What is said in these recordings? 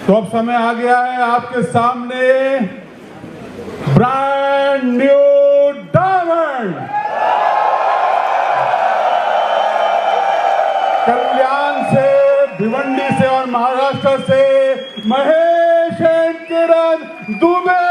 तो अब समय आ गया है आपके सामने ब्रांड न्यू डायमंड कल्याण से, भिवंडी से और महाराष्ट्र से Mahesh and Kiran Dubey.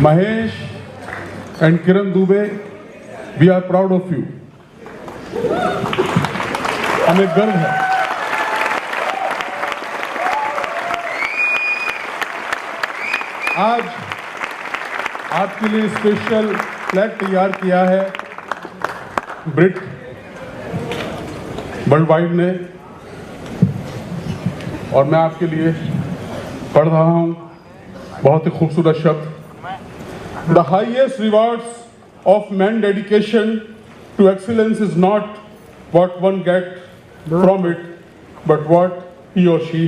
Mahesh and Kiran Dubey, we are proud of you. हमें गर्व है। आज आपके लिए स्पेशल फ्लैग तैयार किया है ब्रिट वर्ल्ड वाइड ने, और मैं आपके लिए पढ़ रहा हूं बहुत ही खूबसूरत शब्द। The highest rewards of man's dedication to excellence is not what one gets from it, but what he or she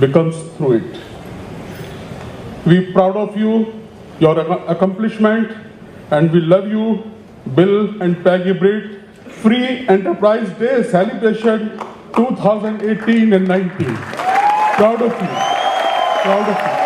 becomes through it. We are proud of you, your accomplishment, and we love you, Bill and Peggy Britt. Free Enterprise Day celebration 2018 and 19. Proud of you. Proud of you.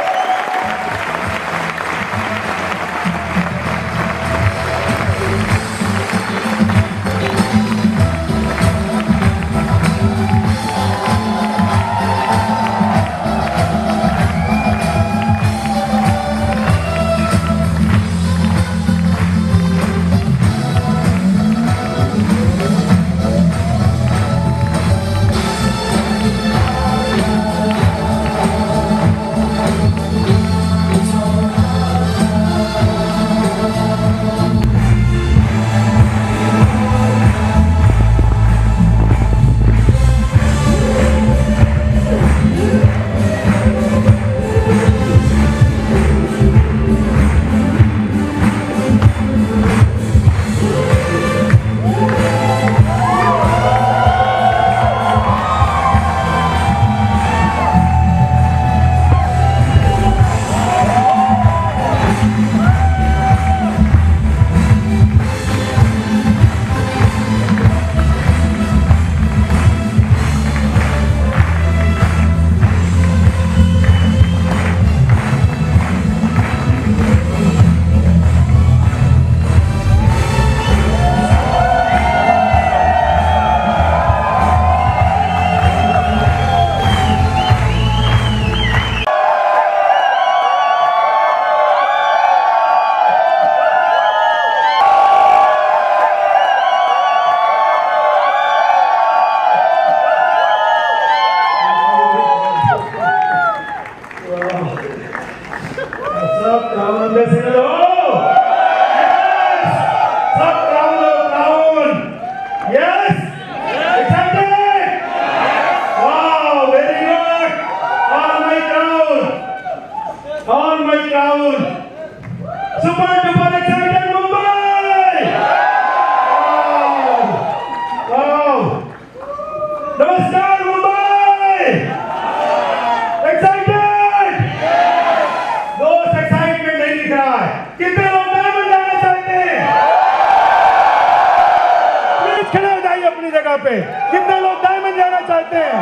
कितने लोग diamond जाना चाहते हैं?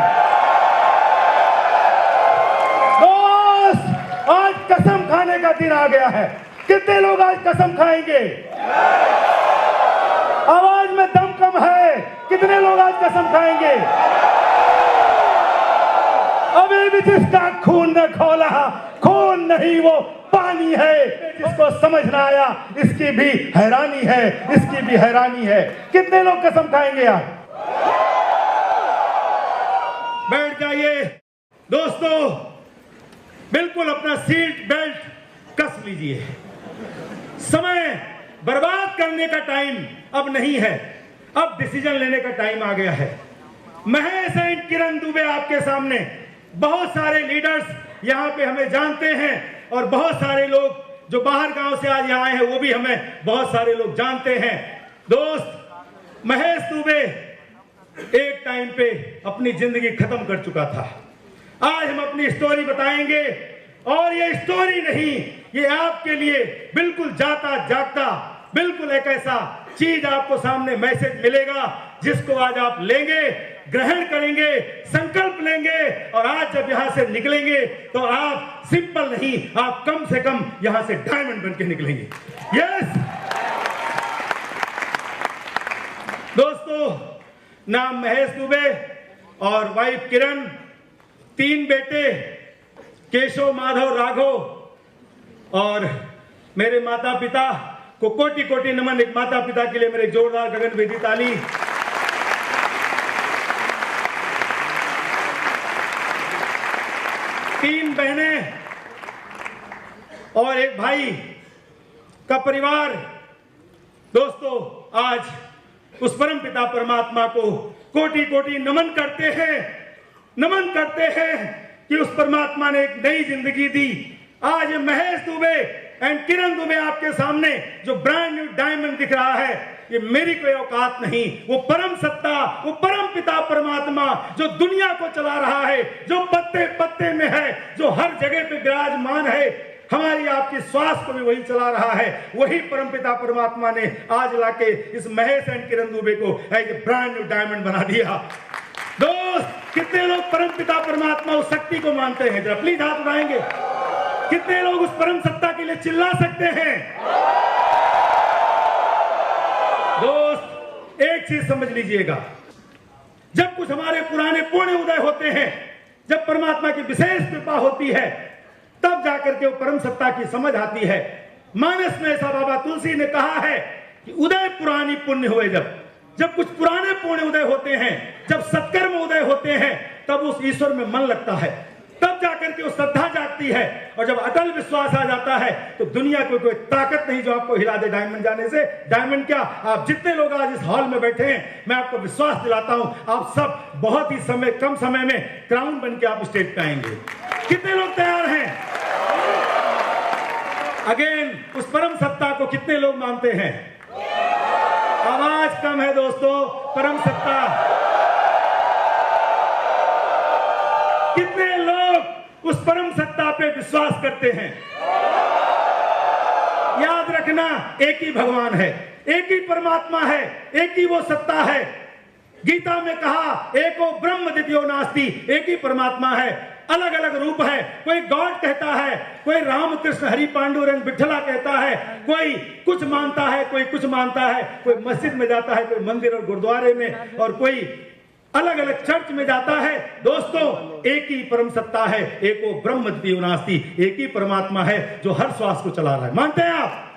दोस्त, आज कसम खाने का दिन आ गया है। कितने लोग आज कसम खाएंगे? आवाज में दम कम है। कितने लोग आज कसम खाएंगे? अभी भी जिसका खून ने खोला, खून नहीं वो पानी है। जिसको समझ ना आया इसकी भी हैरानी है, इसकी भी हैरानी है। कितने लोग कसम खाएंगे आज? बैठ जाइए दोस्तों, बिल्कुल अपना सीट बेल्ट कस लीजिए। समय बर्बाद करने का टाइम अब नहीं है, अब डिसीजन लेने का टाइम आ गया है। महेश एंड किरण दुबे आपके सामने। बहुत सारे लीडर्स यहाँ पे हमें जानते हैं और बहुत सारे लोग जो बाहर गांव से आज यहाँ आए हैं वो भी हमें बहुत सारे लोग जानते हैं। दोस्त, महेश दुबे एक टाइम पे अपनी जिंदगी खत्म कर चुका था। आज हम अपनी स्टोरी बताएंगे और ये स्टोरी नहीं, ये आपके लिए बिल्कुल जाता जागता बिल्कुल एक ऐसा चीज आपको सामने मैसेज मिलेगा जिसको आज आप लेंगे, ग्रहण करेंगे, संकल्प लेंगे और आज जब यहां से निकलेंगे तो आप सिंपल नहीं, आप कम से कम यहां से डायमंड बन के निकलेंगे। यस दोस्तों, नाम महेश दुबे और वाइफ किरण, 3 बेटे केशव, माधव, राघव और मेरे माता पिता को कोटि कोटि नमन। एक माता पिता के लिए मेरे जोरदार गगनभेदी ताली। तीन बहनें और एक भाई का परिवार। दोस्तों, आज उस परम पिता परमात्मा को कोटि कोटि नमन करते हैं, नमन करते हैं कि उस परमात्मा ने एक नई जिंदगी दी। आज महेश दुबे एंड किरण दुबे आपके सामने जो ब्रांड न्यू डायमंड दिख रहा है, ये मेरी कोई औकात नहीं, वो परम सत्ता, वो परम पिता परमात्मा जो दुनिया को चला रहा है, जो पत्ते पत्ते में है, जो हर जगह पे विराजमान है, हमारी आपकी श्वास को भी वही चला रहा है, वही परम पिता परमात्मा ने आज लाके इस महेश एंड किरण दुबे को एक ब्रांड न्यू डायमंड बना दिया। दोस्त, कितने लोग परम पिता परमात्मा उस शक्ति को मानते हैं? जरा प्लीज हाथ उठाएंगे। कितने लोग उस परम सत्ता के लिए चिल्ला सकते हैं? दोस्त, एक चीज समझ लीजिएगा, जब कुछ हमारे पुराने पुण्य उदय होते हैं, जब परमात्मा की विशेष कृपा होती है, तब जाकर के वो परम सत्ता की समझ आती है। मानस में ऐसा बाबा तुलसी ने कहा है कि उदय पुरानी पुण्य हुए। जब कुछ पुराने पुण्य उदय होते हैं, जब सत्कर्म उदय होते हैं, तब उस ईश्वर में मन लगता है, तब जाकर के वो श्रद्धा जागती है। और जब अटल विश्वास आ जाता है तो दुनिया को कोई ताकत नहीं जो आपको हिला दे डायमंड जाने से। डायमंड क्या, आप जितने लोग आज इस हॉल में बैठे हैं, मैं आपको विश्वास दिलाता हूं, आप सब बहुत ही कम समय में क्राउन बन के आप स्टेज पे आएंगे। कितने लोग तैयार हैं? अगेन, उस परम सत्ता को कितने लोग मानते हैं? आवाज कम है दोस्तों। परम सत्ता, कितने लोग उस परम सत्ता पे विश्वास करते हैं? याद रखना, एक ही भगवान है, एक ही परमात्मा है, एक ही वो सत्ता है। गीता में कहा, एको ब्रह्म द्वितीयो नास्ति, एक ही परमात्मा है, अलग अलग रूप है। कोई गॉड कहता है, कोई राम कृष्ण हरि पांडुरंग विठला कहता है, कोई कुछ मानता है, कोई कुछ मानता है, कोई मस्जिद में जाता है, कोई मंदिर और गुरुद्वारे में, और कोई अलग अलग चर्च में जाता है। दोस्तों, एक ही परम सत्ता है, एको ब्रह्म द्वितीयो नास्ति, एक ही परमात्मा है जो हर श्वास को चला रहा है। मानते हैं आप?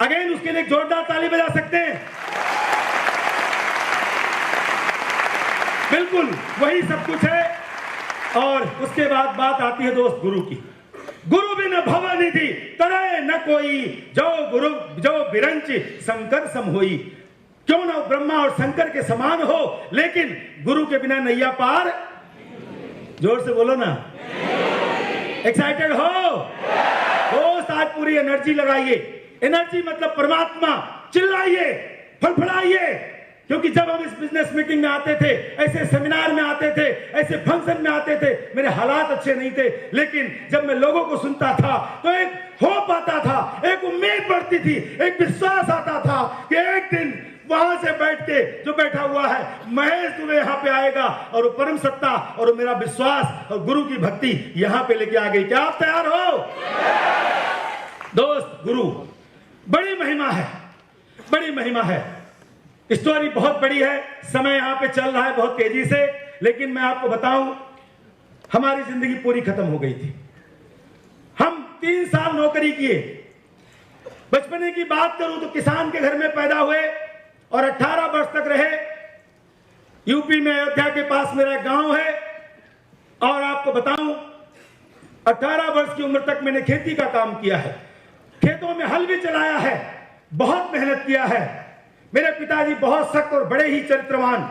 अगेन, उसके लिए जोरदार ताली बजा सकते हैं। बिल्कुल वही सब कुछ है। और उसके बाद बात आती है दोस्त गुरु की। गुरु बिन भव निधि तरय न कोई, जो गुरु जो बिरंच शंकर सम होई। क्यों ना ब्रह्मा और शंकर के समान हो, लेकिन गुरु के बिना नैया पार। जोर से बोलो ना। एक्साइटेड हो दोस्त? आज पूरी एनर्जी लगाइए। एनर्जी मतलब परमात्मा। चिल्लाइए, फड़फड़ाइए। क्योंकि जब हम इस बिजनेस मीटिंग में आते थे, ऐसे सेमिनार में आते थे, ऐसे फंक्शन में आते थे, मेरे हालात अच्छे नहीं थे, लेकिन जब मैं लोगों को सुनता था तो एक होप आता था, एक उम्मीद बढ़ती थी, एक विश्वास आता था कि एक दिन वहां से बैठ के जो बैठा हुआ है महेश दुबे यहाँ पे आएगा और वो परम सत्ता और मेरा विश्वास और गुरु की भक्ति यहाँ पे लेके आ गई। क्या आप तैयार हो? दोस्त, गुरु बड़ी महिमा है, बड़ी महिमा है। स्टोरी बहुत बड़ी है, समय यहाँ पे चल रहा है बहुत तेजी से, लेकिन मैं आपको बताऊं, हमारी जिंदगी पूरी खत्म हो गई थी। हम 3 साल नौकरी किए। बचपने की बात करूं तो किसान के घर में पैदा हुए और 18 वर्ष तक रहे। यूपी में अयोध्या के पास मेरा गांव है। और आपको बताऊं, 18 वर्ष की उम्र तक मैंने खेती का काम किया है, खेतों में हल भी चलाया है, बहुत मेहनत किया है। मेरे पिताजी बहुत सख्त और बड़े ही चरित्रवान,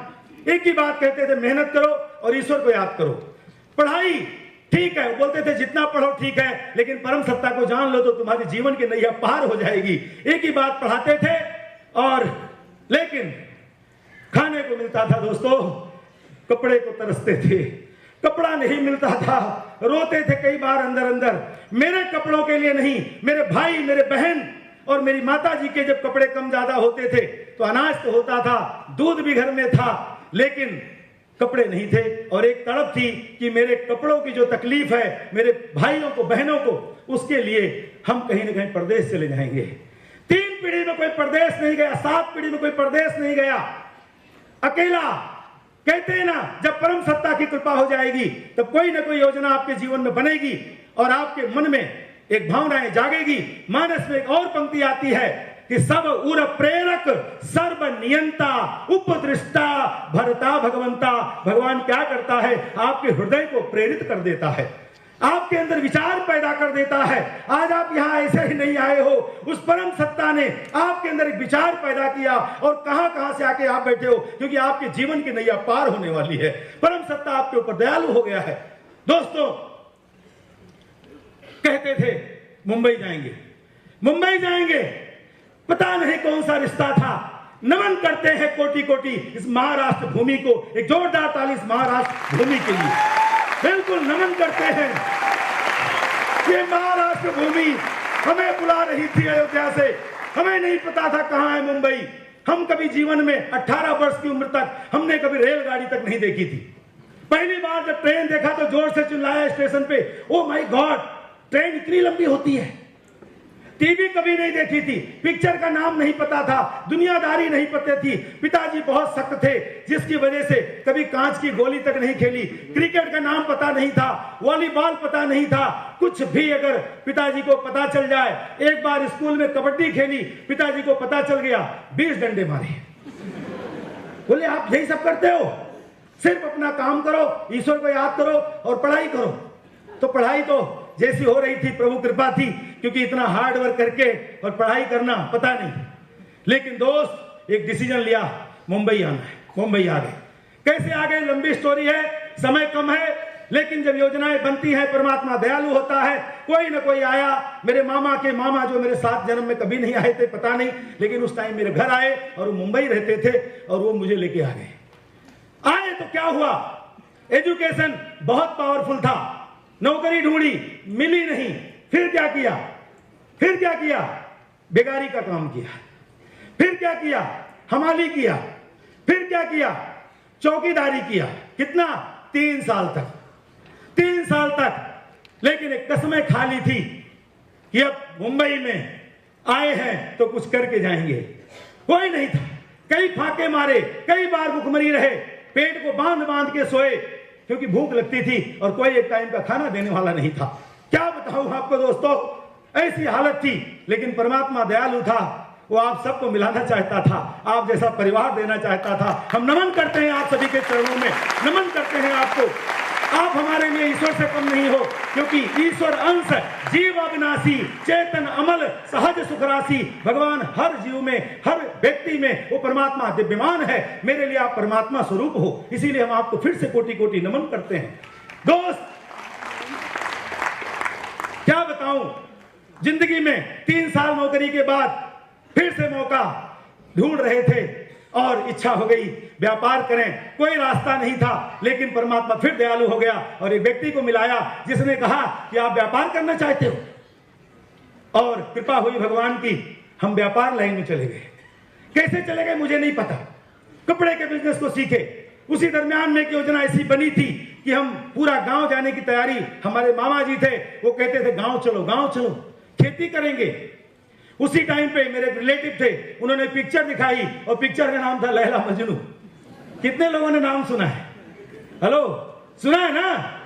एक ही बात कहते थे, मेहनत करो और ईश्वर को याद करो। पढ़ाई ठीक है, बोलते थे जितना पढ़ो ठीक है, लेकिन परम सत्ता को जान लो तो तुम्हारी जीवन की नैया पार हो जाएगी। एक ही बात पढ़ाते थे, और लेकिन खाने को मिलता था दोस्तों, कपड़े को तरसते थे, कपड़ा नहीं मिलता था, रोते थे कई बार अंदर अंदर। मेरे कपड़ों के लिए नहीं, मेरे भाई, मेरे बहन और मेरी माता जी के जब कपड़े कम ज्यादा होते थे तो अनाज तो होता था, दूध भी घर में था, लेकिन कपड़े नहीं थे। और एक तड़प थी कि मेरे कपड़ों की जो तकलीफ है मेरे भाइयों को, बहनों को, उसके लिए हम कहीं ना कहीं परदेश चले जाएंगे। 3 पीढ़ी में कोई परदेश नहीं गया, 7 पीढ़ी में कोई परदेश नहीं गया, अकेला। कहते हैं ना, जब परम सत्ता की कृपा हो जाएगी तब कोई ना कोई योजना आपके जीवन में बनेगी और आपके मन में एक भावनाएं जागेगी। मानस में एक और पंक्ति आती है कि सब उर प्रेरक सर्व नियंता उपदृष्टा भरता भगवंता। भगवान क्या करता है? आपके हृदय को प्रेरित कर देता है, आपके अंदर विचार पैदा कर देता है। आज आप यहां ऐसे ही नहीं आए हो, उस परम सत्ता ने आपके अंदर एक विचार पैदा किया और कहां से आके आप बैठे हो, क्योंकि आपके जीवन की नैया पार होने वाली है। परम सत्ता आपके ऊपर दयालु हो गया है। दोस्तों, कहते थे मुंबई जाएंगे, मुंबई जाएंगे, पता नहीं कौन सा रिश्ता था। नमन करते हैं कोटि कोटि इस महाराष्ट्र भूमि को। एक जोरदार ताली इस महाराष्ट्र भूमि के लिए। बिल्कुल नमन करते हैं। ये महाराष्ट्र भूमि हमें बुला रही थी अयोध्या से। हमें नहीं पता था कहां है मुंबई। हम कभी जीवन में 18 वर्ष की उम्र तक हमने कभी रेलगाड़ी तक नहीं देखी थी। पहली बार जब ट्रेन देखा तो जोर से चिल्लाया स्टेशन पे, ओ माय गॉड, ट्रेन इतनी लंबी होती है। टीवी कभी नहीं देखी थी, पिक्चर का नाम नहीं पता था, दुनियादारी नहीं पता थी। पिताजी बहुत सख्त थे, जिसकी वजह से कभी कांच की गोली तक नहीं खेली। क्रिकेट का नाम पता नहीं था, वॉलीबॉल पता नहीं था। कुछ भी अगर पिताजी को पता चल जाए, एक बार स्कूल में कबड्डी खेली, पिताजी को पता चल गया, 20 डंडे मारे। बोले आप यही सब करते हो? सिर्फ अपना काम करो, ईश्वर को याद करो और पढ़ाई करो। तो पढ़ाई तो जैसी हो रही थी, प्रभु कृपा थी, क्योंकि इतना हार्ड वर्क करके और पढ़ाई करना पता नहीं। लेकिन दोस्त, एक डिसीजन लिया, मुंबई आना है। मुंबई आ गए। कैसे आ गए? लंबी स्टोरी है, समय कम है, लेकिन जब योजनाएं बनती हैं, परमात्मा दयालु होता है। कोई ना कोई आया। मेरे मामा के मामा जो मेरे 7 जन्म में कभी नहीं आए थे, पता नहीं, लेकिन उस टाइम मेरे घर आए और वो मुंबई रहते थे और वो मुझे लेके आ गए। आए तो क्या हुआ? एजुकेशन बहुत पावरफुल था, नौकरी ढूंढी, मिली नहीं। फिर क्या किया? फिर क्या किया? बेगारी का काम किया। फिर क्या किया? हमाली किया। फिर क्या किया? चौकीदारी किया। कितना? 3 साल तक। 3 साल तक। लेकिन एक कसमें खा ली थी कि अब मुंबई में आए हैं तो कुछ करके जाएंगे। कोई नहीं था। कई फाके मारे, कई बार भूखमरी रहे, पेट को बांध बांध के सोए, क्योंकि भूख लगती थी और कोई एक टाइम का खाना देने वाला नहीं था। क्या बताऊं आपको दोस्तों, ऐसी हालत थी। लेकिन परमात्मा दयालु था, वो आप सबको मिलाना चाहता था, आप जैसा परिवार देना चाहता था। हम नमन करते हैं आप सभी के चरणों में, नमन करते हैं आपको। आप हमारे लिए ईश्वर से कम नहीं हो, क्योंकि ईश्वर अंश, जीव अविनाशी, चेतन अमल, सहज सुखराशि। भगवान हर जीव में, हर व्यक्ति में वो परमात्मा दिव्यमान है। मेरे लिए आप परमात्मा स्वरूप हो, इसीलिए हम आपको फिर से कोटि कोटि नमन करते हैं। दोस्त, क्या बताऊं, जिंदगी में 3 साल नौकरी के बाद फिर से मौका ढूंढ रहे थे और इच्छा हो गई व्यापार करें। कोई रास्ता नहीं था, लेकिन परमात्मा फिर दयालु हो गया और एक व्यक्ति को मिलाया जिसने कहा कि आप व्यापार करना चाहते हो। और कृपा हुई भगवान की, हम व्यापार लाइन में चले गए। कैसे चले गए मुझे नहीं पता। कपड़े के बिजनेस को सीखे। उसी दरमियान में एक योजना ऐसी बनी थी कि हम पूरा गांव जाने की तैयारी, हमारे मामा जी थे, वो कहते थे गांव चलो, गांव चलो, खेती करेंगे। उसी टाइम पे मेरे रिलेटिव थे, उन्होंने पिक्चर दिखाई और पिक्चर का नाम था लैला मजनू। कितने लोगों ने नाम सुना है? हेलो, सुना है ना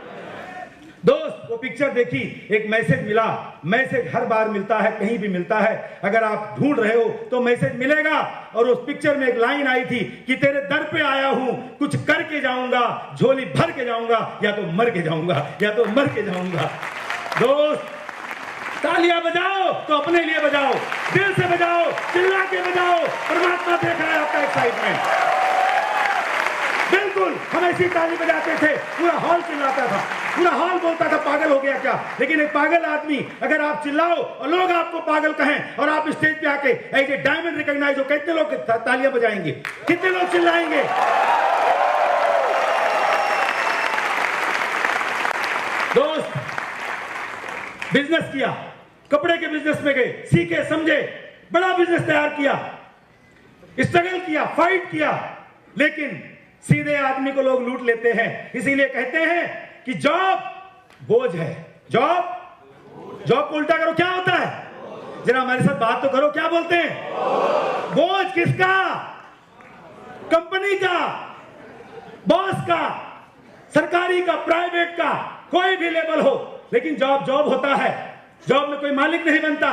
दोस्त? वो पिक्चर देखी, एक मैसेज मिला। मैसेज हर बार मिलता है, कहीं भी मिलता है। अगर आप ढूंढ रहे हो तो मैसेज मिलेगा। और उस पिक्चर में एक लाइन आई थी कि तेरे दर पे आया हूं, कुछ करके जाऊंगा, झोली भर के जाऊंगा, या तो मर के जाऊंगा, या तो मर के जाऊंगा। दोस्त, तालियां बजाओ तो अपने लिए बजाओ, दिल से बजाओ, चिल्ला के बजाओ। परमात्मा देख रहा है आपका एक्साइटमेंट। बिल्कुल हम ऐसी ताली बजाते थे, पूरा हॉल चिल्लाता था, पूरा हॉल बोलता था पागल हो गया क्या। लेकिन एक पागल आदमी अगर आप चिल्लाओ और लोग आपको पागल कहें और आप स्टेज पे आके ऐसे डायमंड रिकॉग्नाइज हो, कितने लोग तालियां बजाएंगे, कितने लोग चिल्लाएंगे। दोस्त, बिजनेस किया, कपड़े के बिजनेस में गए, सीखे समझे, बड़ा बिजनेस तैयार किया, स्ट्रगल किया, फाइट किया, लेकिन सीधे आदमी को लोग लूट लेते हैं। इसीलिए कहते हैं कि जॉब बोझ है। जॉब को उल्टा करो, क्या होता है? जरा हमारे साथ बात तो करो, क्या बोलते हैं? बोझ किसका? कंपनी का, बॉस का, सरकारी का, प्राइवेट का, कोई भी लेवल हो, लेकिन जॉब होता है। जॉब में कोई मालिक नहीं बनता।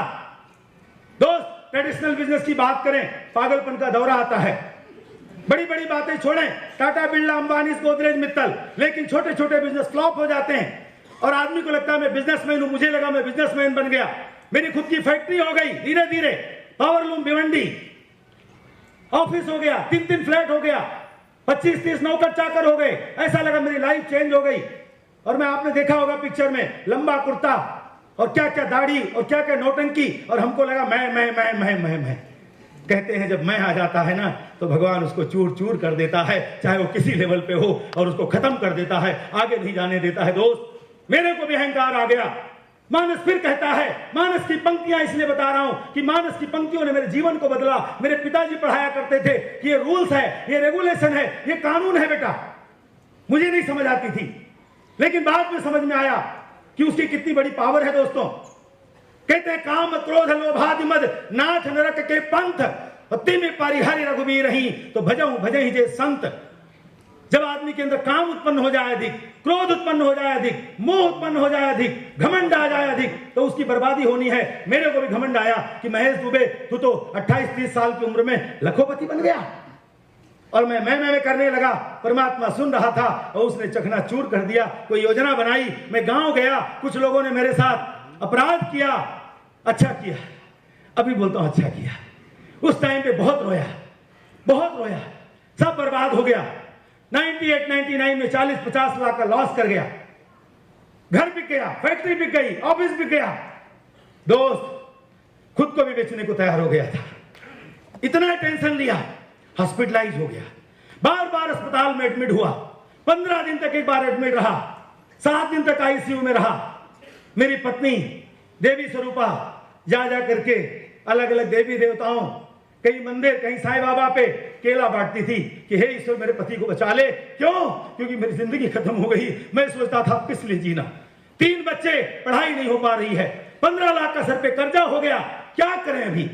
दोस्त, ट्रेडिशनल बिजनेस की बात करें, पागलपन का दौरा आता है। बड़ी बड़ी बातें छोड़ें, टाटा, बिरला, अंबानी, गोदरेज, मित्तल, लेकिन छोटे छोटे बिजनेस फ्लॉप हो जाते हैं और आदमी को लगता है मैं बिजनेसमैन हूं, मुझे लगा मैं बिजनेसमैन बन गया, मेरी खुद की फैक्ट्री हो गई, धीरे धीरे पावरलूम, भिवंडी, ऑफिस हो गया, 3 फ्लैट हो गया, 25-30 नौकर चाकर हो गए, ऐसा लगा मेरी लाइफ चेंज हो गई। और मैं, आपने देखा होगा पिक्चर में, लंबा कुर्ता और क्या क्या दाढ़ी और क्या क्या नौटंकी, और हमको लगा मैं कहते हैं जब मैं आ जाता है ना तो भगवान उसको चूर चूर कर देता है, चाहे वो किसी लेवल पे हो, और उसको खत्म कर देता है, आगे नहीं जाने देता है। दोस्त, मेरे को भी अहंकार आ गया। मानस फिर कहता है, मानस की पंक्तियां इसलिए बता रहा हूं कि मानस की पंक्तियों ने मेरे जीवन को बदला। मेरे पिताजी पढ़ाया करते थे कि ये रूल्स है, ये रेगुलेशन है, ये कानून है बेटा। मुझे नहीं समझ आती थी, लेकिन बाद में समझ में आया कि उसकी कितनी बड़ी पावर है। दोस्तों, कहते हैं काम क्रोध लोभादि मद नाथ नरक के पंथ, तिम परिहरि रघुबीर रही तो भजई जे संत। जब आदमी के अंदर काम उत्पन्न हो जाए अधिक, क्रोध उत्पन्न हो जाए अधिक, मोह उत्पन्न हो जाए अधिक, घमंड आ जाए अधिक, तो उसकी बर्बादी होनी है। मेरे को भी घमंड आया कि महेश दुबे तू तो 28-30 साल की उम्र में लखोपति बन गया, और मैं करने लगा। परमात्मा सुन रहा था और उसने चकनाचूर कर दिया। कोई योजना बनाई, मैं गांव गया, कुछ लोगों ने मेरे साथ अपराध किया, अच्छा किया, अभी बोलता हूं अच्छा किया। उस टाइम पे बहुत रोया, सब बर्बाद हो गया। 98-99 में 40-50 लाख का लॉस कर गया, घर बिक गया, फैक्ट्री बिक गई, ऑफिस बिक गया। दोस्त, खुद को भी बेचने को तैयार हो गया था, इतना टेंशन लिया, हॉस्पिटलाइज हो गया, बार बार अस्पताल में एडमिट हुआ, 15 दिन तक एक बार एडमिट रहा, 7 दिन तक आईसीयू में रहा। मेरी पत्नी देवी स्वरूपा जा करके अलग अलग देवी देवताओं, कहीं मंदिर, कहीं साईं बाबा पे केला बांटती थी कि हे ईश्वर मेरे पति को बचा ले। क्यों? क्योंकि मेरी जिंदगी खत्म हो गई। मैं सोचता था किस लिए जीना, 3 बच्चे, पढ़ाई नहीं हो पा रही है, 15 लाख का सर पे कर्जा हो गया, क्या करें अभी?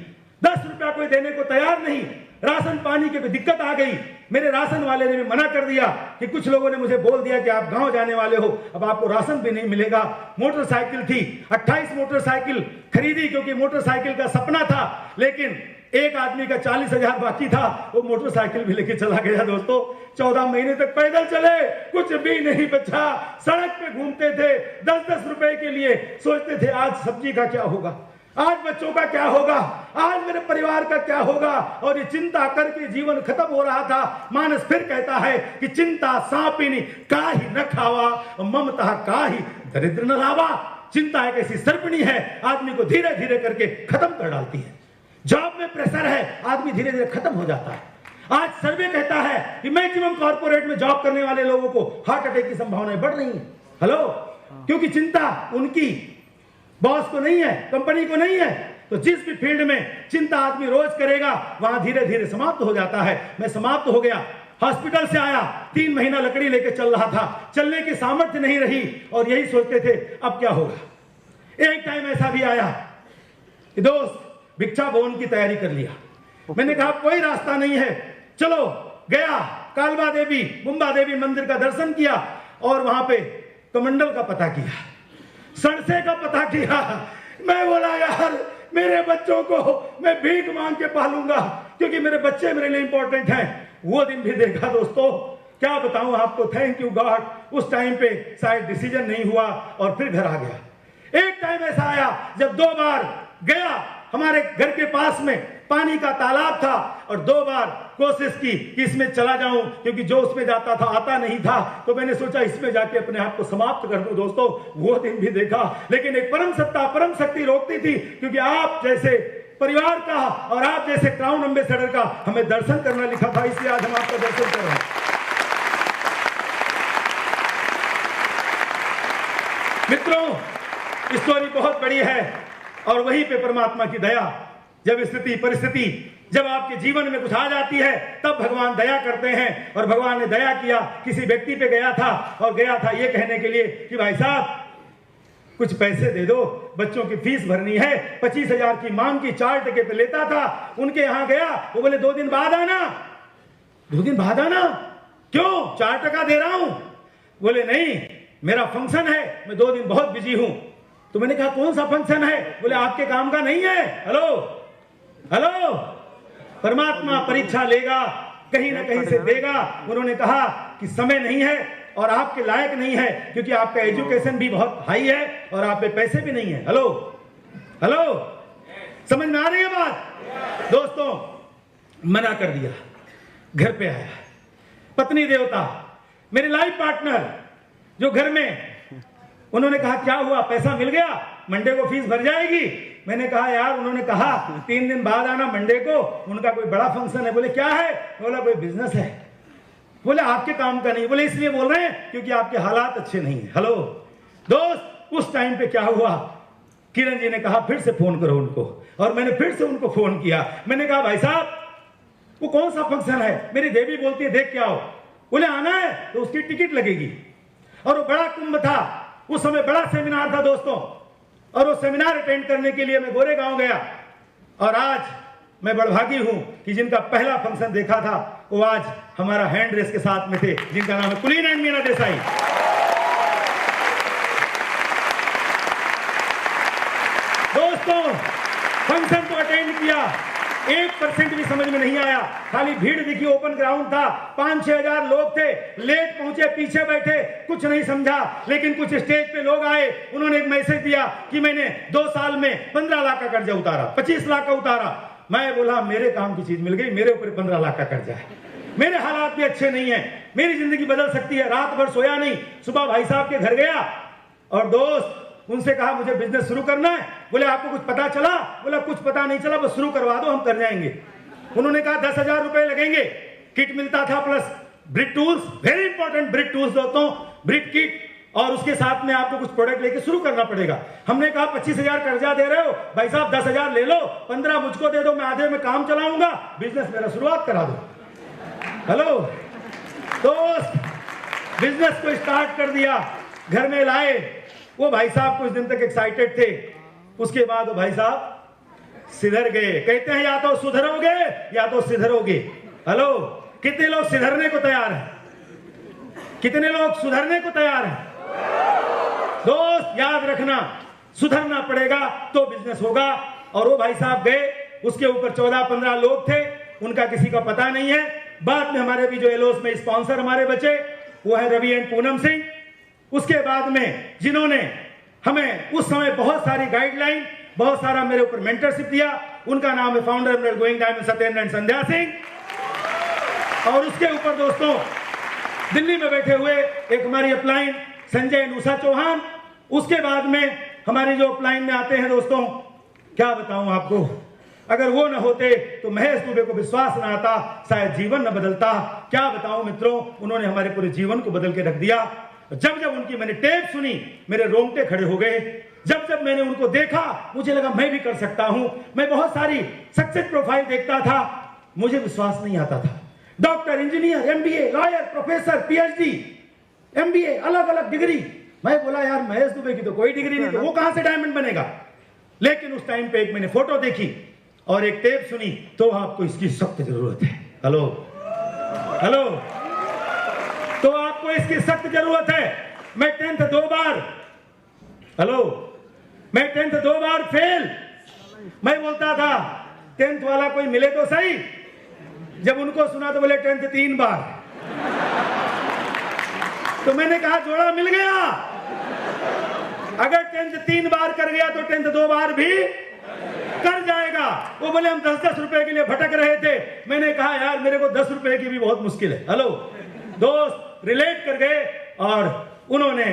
10 रुपया कोई देने को तैयार नहीं, राशन पानी की भी दिक्कत आ गई। मेरे राशन वाले ने भी मना कर दिया कि कुछ लोगों ने मुझे बोल दिया कि आप गांव जाने वाले हो, अब आपको राशन भी नहीं मिलेगा। मोटरसाइकिल थी, 28 मोटरसाइकिल खरीदी क्योंकि मोटरसाइकिल का सपना था, लेकिन एक आदमी का 40,000 बाकी था, वो मोटरसाइकिल भी लेके चला गया। दोस्तों, 14 महीने तक पैदल चले, कुछ भी नहीं बचा, सड़क पे घूमते थे 10-10 रुपए के लिए, सोचते थे आज सब्जी का क्या होगा, आज बच्चों का क्या होगा, आज मेरे परिवार का क्या होगा, और ये चिंता करके जीवन खत्म हो रहा था। मानस फिर कहता है कि चिंता सांपिनी काहि न खावा, ममता काहि दरिद्र न लावा। चिंता एक ऐसी सर्पिणी है, आदमी को धीरे धीरे करके खत्म कर डालती है। जॉब में प्रेशर है, आदमी धीरे धीरे खत्म हो जाता है। आज सर्वे कहता है कि मैक्सिमम कॉर्पोरेट में जॉब करने वाले लोगों को हार्ट अटैक की संभावनाएं बढ़ रही हैं। हेलो, क्योंकि चिंता उनकी बॉस को नहीं है, कंपनी को नहीं है। तो जिस भी फील्ड में चिंता आदमी रोज करेगा, वहां धीरे धीरे समाप्त हो जाता है। मैं समाप्त हो गया, हॉस्पिटल से आया, 3 महीना लकड़ी लेके चल रहा था, चलने की सामर्थ्य नहीं रही, और यही सोचते थे अब क्या होगा। एक टाइम ऐसा भी आया कि दोस्त भिक्षा भवन की तैयारी कर लिया। मैंने कहा कोई रास्ता नहीं है, चलो गया, कालबा देवी, मुंबा देवी मंदिर का दर्शन किया, और वहां पे कमंडल का पता किया, सड़से का पता किया। मैं बोला यार मेरे बच्चों को मैं भीख मांग के पालूंगा, क्योंकि मेरे बच्चे मेरे लिए इंपॉर्टेंट हैं। वो दिन भी देखा दोस्तों, क्या बताऊं आपको, थैंक यू गॉड। उस टाइम पे शायद डिसीजन नहीं हुआ और फिर घर आ गया। एक टाइम ऐसा आया जब 2 बार गया, हमारे घर के पास में पानी का तालाब था और 2 बार कोशिश की कि इसमें चला जाऊं, क्योंकि जो उसमें जाता था आता नहीं था। तो मैंने सोचा इसमें जाके अपने आप को समाप्त कर दूं। दोस्तों, वो दिन भी देखा, लेकिन एक परम सत्ता, परम शक्ति रोकती थी, क्योंकि आप जैसे परिवार का और आप जैसे क्राउन एम्बेसडर का हमें दर्शन करना लिखा था, इसलिए आज हम आपका दर्शन कर रहे हैं। मित्रों, स्टोरी बहुत बड़ी है और वहीं पे परमात्मा की दया, जब स्थिति परिस्थिति जब आपके जीवन में कुछ आ जाती है तब भगवान दया करते हैं। और भगवान ने दया किया, किसी व्यक्ति पे गया था और गया था ये कहने के लिए कि भाई साहब कुछ पैसे दे दो, बच्चों की फीस भरनी है। 25,000 की मांग की, 4 टके पे लेता था। उनके यहां गया, वो बोले 2 दिन बाद आना। 2 दिन बाद आना? क्यों? 4 टका दे रहा हूं। बोले नहीं, मेरा फंक्शन है, मैं 2 दिन बहुत बिजी हूं। तो मैंने कहा कौन सा फंक्शन है? बोले आपके काम का नहीं है। हेलो हेलो, परमात्मा परीक्षा लेगा, कहीं ना कहीं से देगा। उन्होंने कहा कि समय नहीं है और आपके लायक नहीं है, क्योंकि आपका एजुकेशन भी बहुत हाई है और आप पे पैसे भी नहीं है। हेलो हेलो, समझ में आ रही है बात? दोस्तों, मना कर दिया। घर पे आया, पत्नी देवता, मेरे लाइफ पार्टनर जो घर में, उन्होंने कहा क्या हुआ, पैसा मिल गया, मंडे को फीस भर जाएगी। मैंने कहा यार, उन्होंने कहा 3 दिन बाद आना मंडे को, उनका कोई बड़ा फंक्शन है। बोले क्या है? बोला कोई बिजनेस है। बोले आपके काम का नहीं। बोले इसलिए बोल रहे हैं क्योंकि आपके हालात अच्छे नहीं है। हेलो दोस्त, उस टाइम पे क्या हुआ, किरण जी ने कहा फिर से फोन करो उनको, और मैंने फिर से उनको फोन किया। मैंने कहा भाई साहब वो कौन सा फंक्शन है? मेरी देवी बोलती है देख के आओ। बोले आना है तो उसकी टिकट लगेगी। और वो बड़ा कुंभ था, उस समय बड़ा सेमिनार था दोस्तों, और वो सेमिनार अटेंड करने के लिए मैं गोरेगांव गया। और आज मैं बड़भागी हूं कि जिनका पहला फंक्शन देखा था वो आज हमारा हैंड रेस के साथ में थे, जिनका नाम है कुलीन एंड मीना देसाई। दोस्तों, फंक्शन तो अटेंड किया, 1% भी समझ में नहीं आया, खाली भीड़ दिखी। ओपन ग्राउंड था, 5-6 हजार लोग थे, लेट पहुंचे, पीछे बैठे, कुछ नहीं समझा। लेकिन कुछ स्टेज पे लोग आए, उन्होंने एक मैसेज दिया कि मैंने 2 साल में 15 लाख का कर्जा उतारा, 25 लाख का उतारा। मैं बोला मेरे काम की चीज मिल गई, मेरे ऊपर 15 लाख का कर्जा है, मेरे हालात भी अच्छे नहीं है, मेरी जिंदगी बदल सकती है। रात भर सोया नहीं, सुबह भाई साहब के घर गया और दोस्त उनसे कहा मुझे बिजनेस शुरू करना है। बोले आपको कुछ पता चला? बोला कुछ पता नहीं चला, बस शुरू करवा दो, हम कर जाएंगे। उन्होंने कहा 10,000 रुपए लगेंगे। किट मिलता था plus brick tools, very important brick tools दोस्तों, ब्रिक किट, और उसके साथ में आपको कुछ प्रोडक्ट लेके शुरू करना पड़ेगा। हमने कहा 25,000 कर्जा दे रहे हो भाई साहब, 10,000 ले लो, 15 मुझको दे दो, मैं आधे में काम चलाऊंगा, बिजनेस मेरा शुरुआत करा दो। हेलो दोस्त, बिजनेस को स्टार्ट कर दिया, घर में लाए। वो भाई साहब कुछ दिन तक एक्साइटेड थे, उसके बाद वो भाई साहब सिधर गए। कहते हैं या तो सुधरोगे या तो सिधरोगे। हेलो, कितने लोग सिधरने को तैयार हैं? कितने लोग सुधरने को तैयार हैं? दोस्त याद रखना, सुधरना पड़ेगा तो बिजनेस होगा। और वो भाई साहब गए, उसके ऊपर 14-15 लोग थे, उनका किसी का पता नहीं है। बाद में हमारे भी जो एलोस में स्पॉन्सर हमारे बचे वो है रवि एंड पूनम सिंह। उसके बाद में जिन्होंने हमें उस समय बहुत सारी गाइडलाइन, बहुत सारा मेरे ऊपर मेंटरशिप दिया, उनका नाम है founder going diamond Satyendra and Sandhya Singh. और उसके ऊपर दोस्तों दिल्ली में बैठे हुए एक हमारी अपलाइन संजय एंड उषा चौहान। उसके बाद में हमारी जो अपलाइन में आते हैं दोस्तों, क्या बताऊं आपको, अगर वो न होते तो महेश दुबे को विश्वास न आता, शायद जीवन न बदलता। क्या बताऊं मित्रों, उन्होंने हमारे पूरे जीवन को बदल के रख दिया। जब जब उनकी मैंने टेप सुनी मेरे रोंगटे खड़े हो गए। जब जब मैंने उनको देखा मुझे लगा मैं भी कर सकता हूं। मैं बहुत सारी सक्सेस प्रोफाइल देखता था, मुझे विश्वास नहीं आता था। Doctor, engineer, MBA, lawyer, professor, PhD, MBA, अलग अलग डिग्री। मैं बोला यार महेश दुबे की तो कोई डिग्री नहीं, तो वो कहां से डायमंड बनेगा। लेकिन उस टाइम पे एक मैंने फोटो देखी और एक टेप सुनी, तो आपको इसकी सख्त जरूरत है। हेलो हेलो, तो आपको इसकी सख्त जरूरत है। मैं 10th 2 बार, हेलो, मैं 10th 2 बार फेल। मैं बोलता था 10th वाला कोई मिले तो सही। जब उनको सुना तो बोले 10th 3 बार। तो मैंने कहा जोड़ा मिल गया। अगर 10th 3 बार कर गया तो 10th 2 बार भी कर जाएगा। वो बोले हम 10-10 रुपए के लिए भटक रहे थे। मैंने कहा यार मेरे को 10 रुपए की भी बहुत मुश्किल है। हेलो दोस्त रिलेट कर गए और उन्होंने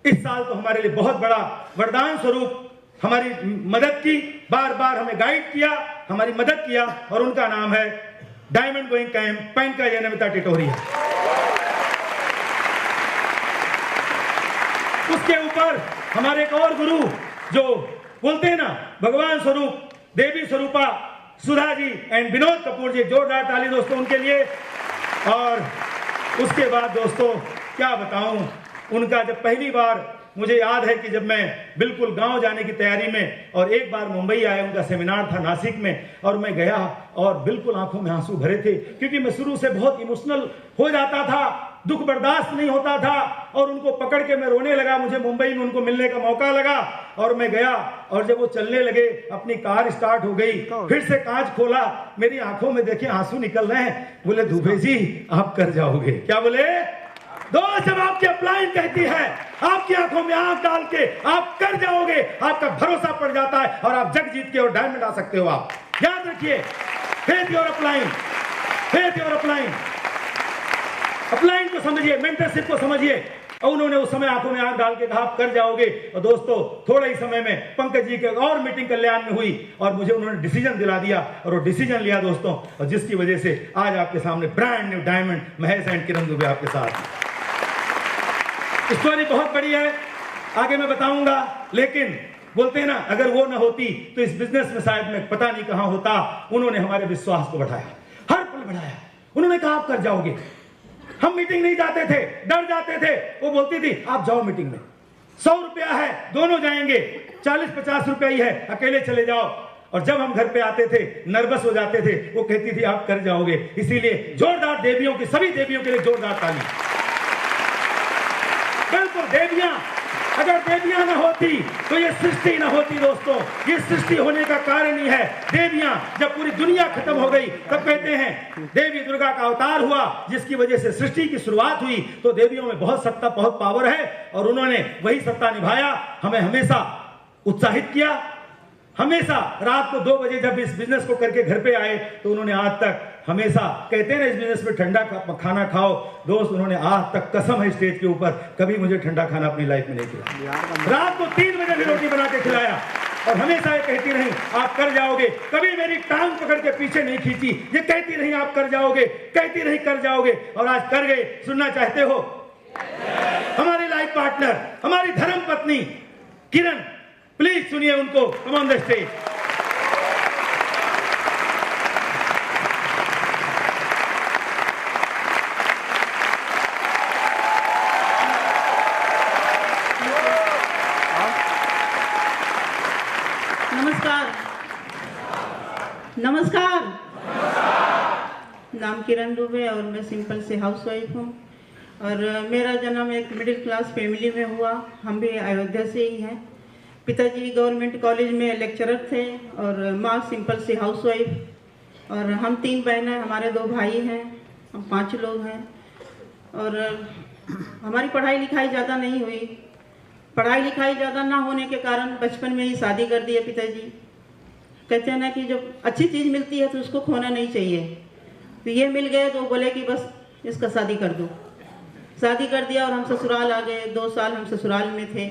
इस साल तो हमारे लिए बहुत बड़ा वरदान स्वरूप हमारी मदद की, बार बार हमें गाइड किया, हमारी मदद किया, और उनका नाम है डायमंड गोइंग कैंप पैंका जनमिता टिटोरिया। उसके ऊपर हमारे एक और गुरु जो बोलते हैं ना भगवान स्वरूप देवी स्वरूपा सुधा जी एंड विनोद कपूर जी, जोरदार ताली दोस्तों उनके लिए। और उसके बाद दोस्तों क्या बताऊं, उनका जब पहली बार मुझे याद है कि जब मैं बिल्कुल गांव जाने की तैयारी में और एक बार मुंबई आया, उनका सेमिनार था नासिक में, और मैं गया और बिल्कुल आंखों में आंसू भरे थे क्योंकि मैं शुरू से बहुत इमोशनल हो जाता था, दुख बर्दाश्त नहीं होता था, और उनको पकड़ के मैं रोने लगा। मुझे मुंबई में उनको मिलने का मौका लगा और मैं गया, और जब वो चलने लगे अपनी कार स्टार्ट हो गई, फिर से कांच खोला, मेरी आंखों में देखिए आंसू निकल रहे हैं। बोले दुबे जी आप कर जाओगे। क्या बोले दोस्त, जब आपकी अपलाइन कहती है आपकी आंखों में आंख डाल के आप कर जाओगे, आपका भरोसा पड़ जाता है और आप जग जीत के और डायमंड आ सकते हो। आप याद रखिए, faith your upline, faith your upline. Upline को समझिए, मेंटरशिप को समझिए। और उन्होंने उस समय आंखों में आंख डाल के कहा आप कर जाओगे। और दोस्तों थोड़े ही समय में पंकज जी की और मीटिंग कल्याण में हुई और मुझे उन्होंने डिसीजन दिला दिया, और वो डिसीजन लिया दोस्तों, और जिसकी वजह से आज आपके सामने brand new diamond Mahesh and Kiran Dubey आपके साथ। स्टोरी बहुत बड़ी है, आगे मैं बताऊंगा, लेकिन बोलते हैं ना अगर वो ना होती तो इस बिजनेस में शायद मैं पता नहीं कहां होता। उन्होंने हमारे विश्वास को बढ़ाया, हर पल बढ़ाया। उन्होंने कहा आप कर जाओगे। हम मीटिंग नहीं जाते थे, डर जाते थे। वो बोलती थी आप जाओ मीटिंग में, 100 रुपया है दोनों जाएंगे, 40-50 रुपया ही है, अकेले चले जाओ। और जब हम घर पे आते थे नर्वस हो जाते थे, वो कहती थी आप कर जाओगे। इसीलिए जोरदार देवियों की, सभी देवियों के लिए जोरदार ताली। बिल्कुल देवियां, अगर देवियां ना होती तो ये सृष्टि ना होती दोस्तों। ये सृष्टि होने का कारण ही है देवियां। जब पूरी दुनिया खत्म हो गई तब कहते हैं देवी दुर्गा का अवतार हुआ, जिसकी वजह से सृष्टि की शुरुआत हुई। तो देवियों में बहुत सत्ता, बहुत पावर है, और उन्होंने वही सत्ता निभाया, हमें हमेशा उत्साहित किया। हमेशा रात को 2 बजे जब इस बिजनेस को करके घर पे आए तो उन्होंने आज तक हमेशा, कहते हैं ना इस बिजनेस में ठंडा खाना खाओ, दोस्त उन्होंने आज तक, कसम है स्टेज के ऊपर, कभी मुझे ठंडा खाना अपनी लाइफ में नहीं खिलाया। रात को 3 बजे भी रोटी बना के खिलाया, और हमेशा ये कहती रही आप कर जाओगे। कभी मेरी टांग पकड़ के पीछे नहीं खींची, ये कहती रही आप कर जाओगे, कहती रही कर जाओगे, और आज कर गए। सुनना चाहते हो? हमारी लाइफ पार्टनर, हमारी धर्म पत्नी किरण, प्लीज सुनिए उनको, कम ऑन द स्टेज। नमस्कार। नमस्कार। नाम किरण दुबे और मैं सिंपल से हाउसवाइफ हूँ, और मेरा जन्म एक मिडिल क्लास फैमिली में हुआ। हम भी अयोध्या से ही हैं। पिताजी गवर्नमेंट कॉलेज में लेक्चरर थे और माँ सिंपल से हाउसवाइफ, और हम 3 बहनें, हमारे 2 भाई हैं, हम 5 लोग हैं। और हमारी पढ़ाई लिखाई ज़्यादा नहीं हुई। पढ़ाई लिखाई ज़्यादा ना होने के कारण बचपन में ही शादी कर दिए पिताजी। कहते हैं ना कि जब अच्छी चीज़ मिलती है तो उसको खोना नहीं चाहिए। तो ये मिल गए तो बोले कि बस इसका शादी कर दो। शादी कर दिया और हम ससुराल आ गए। 2 साल हम ससुराल में थे।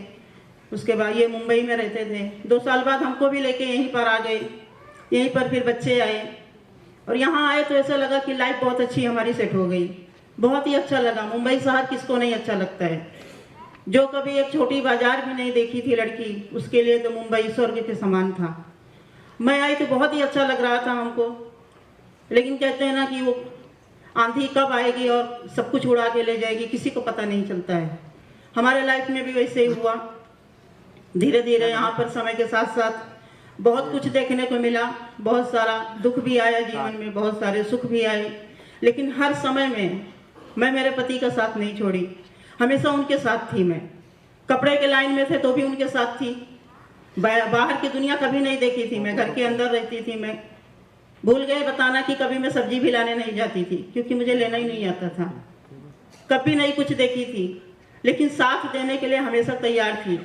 उसके बाद ये मुंबई में रहते थे। 2 साल बाद हमको भी लेके यहीं पर आ गए। यहीं पर फिर बच्चे आए, और यहाँ आए तो ऐसा लगा कि लाइफ बहुत अच्छी हमारी सेट हो गई। बहुत ही अच्छा लगा। मुंबई शहर किसको नहीं अच्छा लगता है? जो कभी एक छोटी बाजार भी नहीं देखी थी लड़की, उसके लिए तो मुंबई स्वर्ग के समान था। मैं आई तो बहुत ही अच्छा लग रहा था हमको, लेकिन कहते हैं ना कि वो आंधी कब आएगी और सब कुछ उड़ा के ले जाएगी, किसी को पता नहीं चलता है। हमारे लाइफ में भी वैसे ही हुआ। धीरे धीरे यहाँ पर समय के साथ साथ बहुत कुछ देखने को मिला। बहुत सारा दुख भी आया जीवन में, बहुत सारे सुख भी आए, लेकिन हर समय में मैं मेरे पति का साथ नहीं छोड़ी। हमेशा उनके साथ थी। मैं कपड़े के लाइन में थे तो भी उनके साथ थी। बाहर की दुनिया कभी नहीं देखी थी। मैं घर के अंदर रहती थी। मैं भूल गए बताना कि कभी मैं सब्जी भी लाने नहीं जाती थी, क्योंकि मुझे लेना ही नहीं आता था। कभी नहीं कुछ देखी थी, लेकिन साथ देने के लिए हमेशा तैयार थी।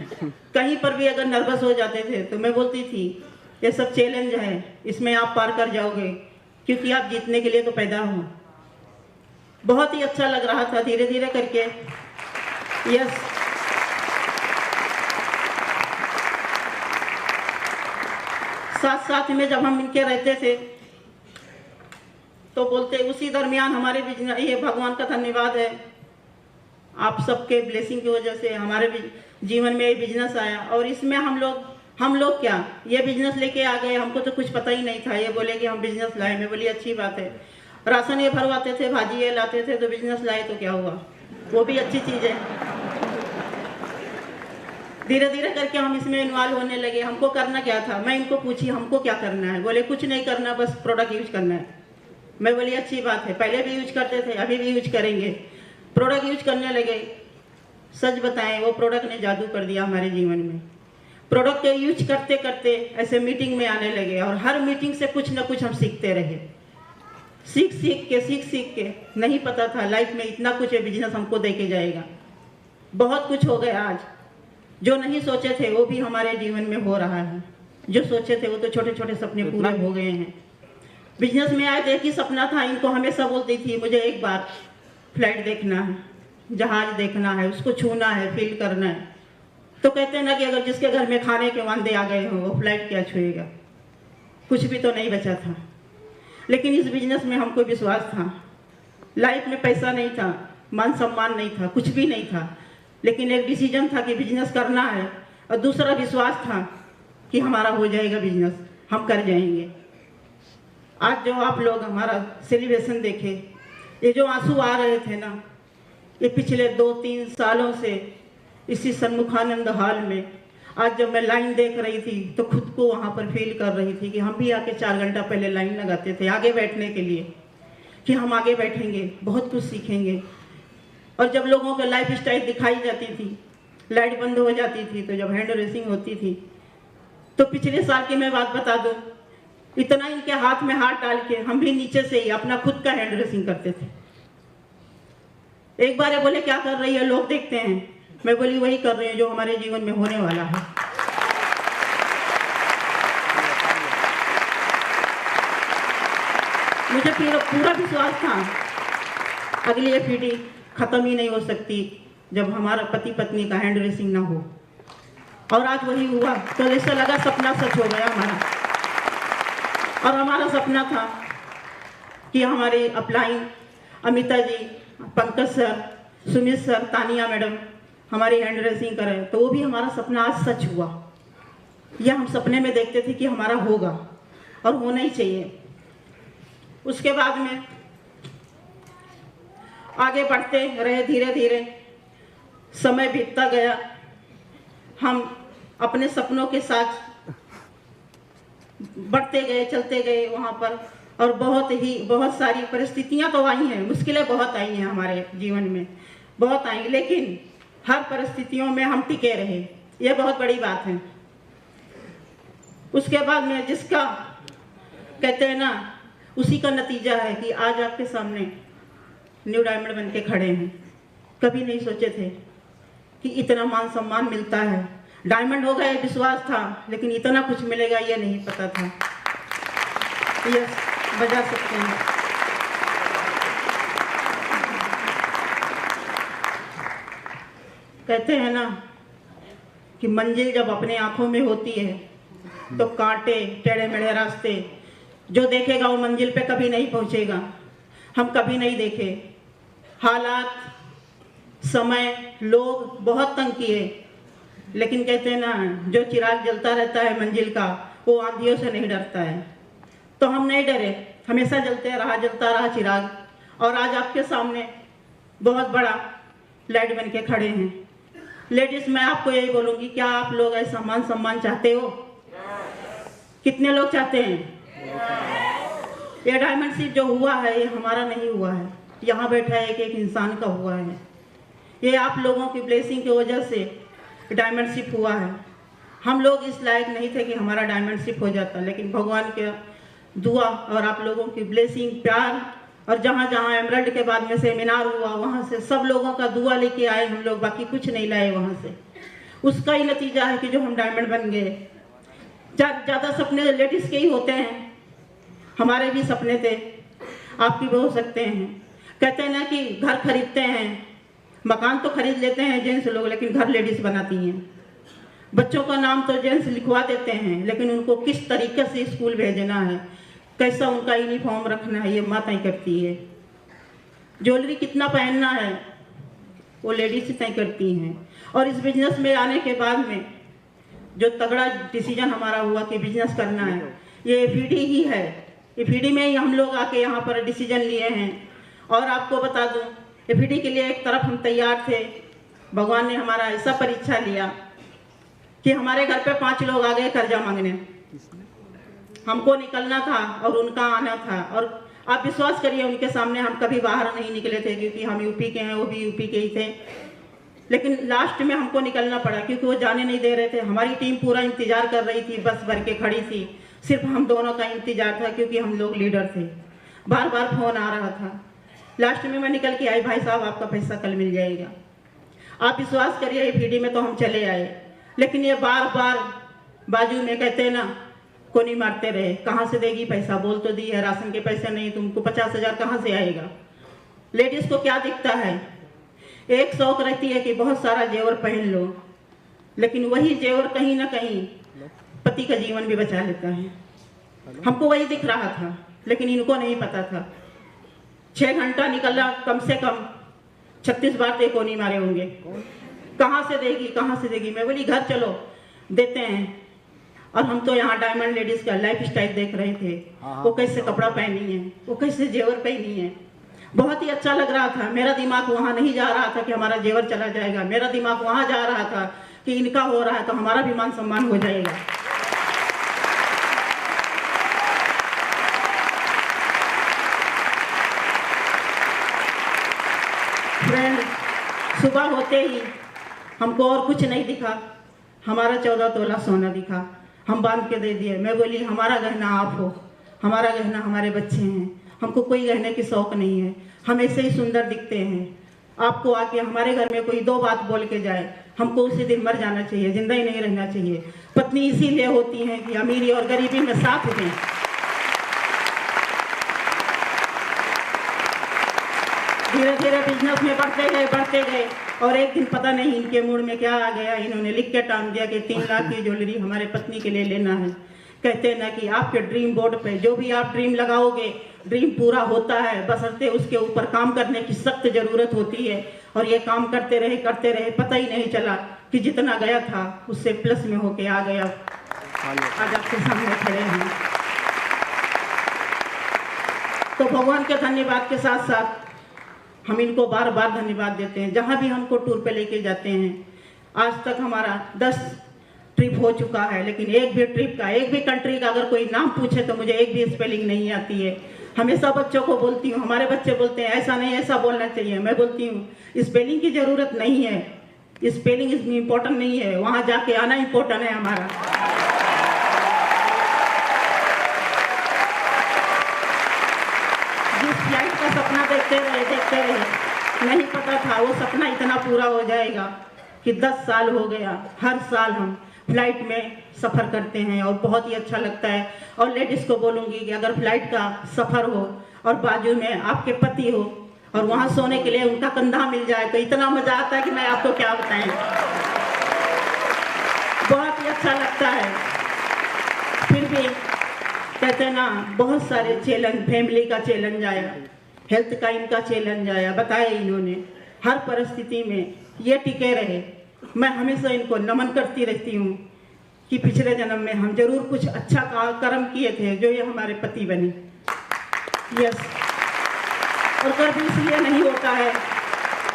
कहीं पर भी अगर नर्वस हो जाते थे तो मैं बोलती थी ये सब चैलेंज है, इसमें आप पार कर जाओगे, क्योंकि आप जीतने के लिए तो पैदा हो। बहुत ही अच्छा लग रहा था धीरे धीरे करके। यस, साथ साथ में जब हम मिलके रहते थे तो बोलते, उसी दरमियान हमारे बिजनेस, ये भगवान का धन्यवाद है, आप सबके ब्लेसिंग की वजह से हमारे जीवन में ये बिजनेस आया। और इसमें हम लोग क्या, ये बिजनेस लेके आ गए, हमको तो कुछ पता ही नहीं था। ये बोले कि हम बिजनेस लाए, मैं बोली अच्छी बात है। राशन ये भरवाते थे, भाजी ये लाते थे, तो बिजनेस लाए तो क्या हुआ, वो भी अच्छी चीज़ है। धीरे धीरे करके हम इसमें इन्वॉल्व होने लगे। हमको करना क्या था, मैं इनको पूछी हमको क्या करना है, बोले कुछ नहीं करना, बस प्रोडक्ट यूज करना है। मैं बोली अच्छी बात है, पहले भी यूज करते थे, अभी भी यूज करेंगे। प्रोडक्ट यूज करने लगे। सच बताएं, वो प्रोडक्ट ने जादू कर दिया हमारे जीवन में। प्रोडक्ट के यूज करते करते ऐसे मीटिंग में आने लगे, और हर मीटिंग से कुछ ना कुछ हम सीखते रहे। सीख सीख के नहीं पता था लाइफ में इतना कुछ है बिजनेस हमको दे के जाएगा। बहुत कुछ हो गया आज, जो नहीं सोचे थे वो भी हमारे जीवन में हो रहा है। जो सोचे थे वो तो छोटे छोटे सपने पूरे हो गए हैं। बिजनेस में आए थे, एक ही सपना था, इनको हमेशा बोलती थी मुझे एक बार फ्लाइट देखना है, जहाज देखना है, उसको छूना है, फील करना है। तो कहते हैं ना कि अगर जिसके घर में खाने के वांदे आ गए हों वो फ्लाइट क्या छुएगा, कुछ भी तो नहीं बचा था। लेकिन इस बिजनेस में हमको विश्वास था। लाइफ में पैसा नहीं था, मान सम्मान नहीं था, कुछ भी नहीं था, लेकिन एक डिसीजन था कि बिजनेस करना है, और दूसरा विश्वास था कि हमारा हो जाएगा बिजनेस, हम कर जाएंगे। आज जो आप लोग हमारा सेलिब्रेशन देखे, ये जो आंसू आ रहे थे ना, ये पिछले 2-3 सालों से इसी सन्मुखानंद हॉल में, आज जब मैं लाइन देख रही थी तो खुद को वहाँ पर फील कर रही थी कि हम भी आके 4 घंटा पहले लाइन लगाते थे आगे बैठने के लिए, कि हम आगे बैठेंगे, बहुत कुछ सीखेंगे। और जब लोगों को लाइफ स्टाइल दिखाई जाती थी, लाइट बंद हो जाती थी, तो जब हैंड रेसिंग होती थी, तो पिछले साल की मैं बात बता दूं, इतना इनके हाथ में हाथ डाल के हम भी नीचे से ही अपना खुद का हैंड रेसिंग करते थे। एक बार ये बोले क्या कर रही है, लोग देखते हैं। मैं बोली वही कर रही हूँ जो हमारे जीवन में होने वाला है। मुझे पूरा विश्वास था अगली ये पीढ़ी खत्म ही नहीं हो सकती जब हमारा पति पत्नी का हैंड रेसिंग ना हो। और आज वही हुआ, तो ऐसा लगा सपना सच हो गया हमारा। और हमारा सपना था कि हमारे upline Amita ji, Pankaj sir, Sumit sir, Tania madam हमारी हैंड रेसिंग करें, तो वो भी हमारा सपना आज सच हुआ। यह हम सपने में देखते थे कि हमारा होगा और होना ही चाहिए। उसके बाद में आगे बढ़ते रहे, धीरे धीरे समय बीतता गया, हम अपने सपनों के साथ बढ़ते गए, चलते गए वहाँ पर। और बहुत सारी परिस्थितियाँ तो आई हैं, मुश्किलें बहुत आई हैं हमारे जीवन में, बहुत आई, लेकिन हर परिस्थितियों में हम टिके रहे, ये बहुत बड़ी बात है। उसके बाद में जिसका कहते हैं ना, उसी का नतीजा है कि आज आपके सामने न्यू डायमंड बन के खड़े हैं। कभी नहीं सोचे थे कि इतना मान सम्मान मिलता है। डायमंड होगा ये विश्वास था, लेकिन इतना कुछ मिलेगा ये नहीं पता था। यस, बजा सकते हैं। कहते हैं ना कि मंजिल जब अपने आंखों में होती है तो कांटे, टेढ़े मेढ़े रास्ते, जो देखेगा वो मंजिल पे कभी नहीं पहुंचेगा। हम कभी नहीं देखे, हालात, समय, लोग बहुत तंग किए, लेकिन कहते हैं ना, जो चिराग जलता रहता है मंजिल का, वो आंधियों से नहीं डरता है। तो हम नहीं डरे, हमेशा जलता रहा चिराग। और आज आपके सामने बहुत बड़ा लाइट बन के खड़े हैं। लेडीज, मैं आपको यही बोलूँगी, क्या आप लोग ऐसा मान सम्मान चाहते हो? कितने लोग चाहते हैं? ये डायमंडशिप जो हुआ है ये हमारा नहीं हुआ है, यहाँ बैठा एक एक इंसान का हुआ है। ये आप लोगों की ब्लेसिंग की वजह से डायमंडशिप हुआ है। हम लोग इस लायक नहीं थे कि हमारा डायमंडशिप हो जाता, लेकिन भगवान के दुआ और आप लोगों की ब्लेसिंग, प्यार, और जहाँ जहाँ एमरल्ड के बाद में सेमिनार हुआ वहाँ से सब लोगों का दुआ लेके आए हम लोग, बाकी कुछ नहीं लाए वहाँ से। उसका ही नतीजा है कि जो हम डायमंड बन गए। ज़्यादा सपने लेडीज़ के ही होते हैं, हमारे भी सपने थे, आपकी भी हो सकते हैं। कहते हैं ना कि घर खरीदते हैं, मकान तो खरीद लेते हैं जेंट्स लोग, लेकिन घर लेडीज़ बनाती हैं। बच्चों का नाम तो जेंट्स लिखवा देते हैं, लेकिन उनको किस तरीके से स्कूल भेजना है, कैसा उनका यूनिफॉर्म रखना है, ये माताएं करती है। ज्वेलरी कितना पहनना है वो लेडीज तय करती हैं। और इस बिजनेस में आने के बाद में जो तगड़ा डिसीजन हमारा हुआ कि बिजनेस करना है, ये FED ही है। FED में ही हम लोग आके यहाँ पर डिसीजन लिए हैं। और आपको बता दूँ, FED के लिए एक तरफ हम तैयार थे, भगवान ने हमारा ऐसा परीक्षा लिया कि हमारे घर पे 5 लोग आ गए कर्जा मांगने। हमको निकलना था और उनका आना था, और आप विश्वास करिए उनके सामने हम कभी बाहर नहीं निकले थे, क्योंकि हम यूपी के हैं, वो भी यूपी के ही थे। लेकिन लास्ट में हमको निकलना पड़ा क्योंकि वो जाने नहीं दे रहे थे। हमारी टीम पूरा इंतजार कर रही थी, बस भर के खड़ी थी, सिर्फ हम दोनों का इंतजार था क्योंकि हम लोग लीडर थे। बार बार फोन आ रहा था। लास्ट में मैं निकल के आई, भाई साहब आपका पैसा कल मिल जाएगा। आप विश्वास करिए FED में तो हम चले आए, लेकिन ये बार बार बाजू में कहते हैं ना, को नहीं मारते रहे, कहाँ से देगी पैसा, बोल तो दी है राशन के पैसे नहीं, तुमको 50,000 कहाँ से आएगा। लेडीज को क्या दिखता है, एक शौक रहती है कि बहुत सारा जेवर पहन लो, लेकिन वही जेवर कहीं ना कहीं पति का जीवन भी बचा लेता है। हमको वही दिख रहा था, लेकिन इनको नहीं पता था। 6 घंटा निकला, कम से कम 36 बार तो को नहीं मारे होंगे, कहाँ से देगी कहाँ से देगी। मैं बोली घर चलो देते हैं। और हम तो यहाँ डायमंड लेडीज का लाइफ स्टाइल देख रहे थे, वो कैसे कपड़ा पहनी है, वो कैसे जेवर पहनी है, बहुत ही अच्छा लग रहा था। मेरा दिमाग वहाँ नहीं जा रहा था कि हमारा जेवर चला जाएगा, मेरा दिमाग वहाँ जा रहा था कि इनका हो रहा है तो हमारा भी मान सम्मान हो जाएगा। फ्रेंड, सुबह होते ही हमको और कुछ नहीं दिखा, हमारा 14 तोला सोना दिखा, हम बांध के दे दिए। मैं बोली हमारा गहना आप हो, हमारा गहना हमारे बच्चे हैं, हमको कोई गहने की शौक नहीं है, हम ऐसे ही सुंदर दिखते हैं। आपको आके हमारे घर में कोई 2 बात बोल के जाए, हमको उसी दिन मर जाना चाहिए, जिंदा ही नहीं रहना चाहिए। पत्नी इसीलिए होती है कि अमीरी और गरीबी में साथ दें। धीरे धीरे बिजनेस में बढ़ते गए और एक दिन पता नहीं इनके मूड में क्या आ गया, इन्होंने लिख के टांग दिया कि 3 लाख की ज्वेलरी हमारे पत्नी के लिए लेना है। कहते हैं ना कि आपके ड्रीम बोर्ड पे जो भी आप ड्रीम लगाओगे, ड्रीम पूरा होता है, बशर्ते उसके ऊपर काम करने की सख्त जरूरत होती है। और ये काम करते रहे, पता ही नहीं चला कि जितना गया था उससे प्लस में होके आ गया। आज आपके सामने खड़े हैं। तो भगवान के धन्यवाद के साथ साथ हम इनको बार बार धन्यवाद देते हैं। जहाँ भी हमको टूर पे लेके जाते हैं, आज तक हमारा 10 ट्रिप हो चुका है, लेकिन एक भी ट्रिप का, एक भी कंट्री का अगर कोई नाम पूछे तो मुझे एक भी स्पेलिंग नहीं आती है। हमेशा बच्चों को बोलती हूँ, हमारे बच्चे बोलते हैं ऐसा नहीं ऐसा बोलना चाहिए, मैं बोलती हूँ स्पेलिंग की जरूरत नहीं है, स्पेलिंग इसमें इम्पोर्टेंट नहीं है, वहाँ जाके आना इम्पोर्टेंट है हमारा। जिस फ्लाइट का सपना देखते रहे, नहीं पता था वो सपना इतना पूरा हो जाएगा कि 10 साल हो गया। हर साल हम फ्लाइट में सफ़र करते हैं और बहुत ही अच्छा लगता है। और लेडीज़ को बोलूँगी कि अगर फ्लाइट का सफ़र हो और बाजू में आपके पति हो और वहाँ सोने के लिए उनका कंधा मिल जाए तो इतना मज़ा आता है कि मैं आपको क्या बताएं। बहुत ही अच्छा लगता है। फिर भी कहते हैं ना, बहुत सारे चैलेंज, फैमिली का चैलेंज आया, हेल्थ का इनका चैलेंज आया, बताया इन्होंने। हर परिस्थिति में ये टिके रहे। मैं हमेशा इनको नमन करती रहती हूँ कि पिछले जन्म में हम जरूर कुछ अच्छा कर्म किए थे जो ये हमारे पति बने। यस, और गर्व इसलिए नहीं होता है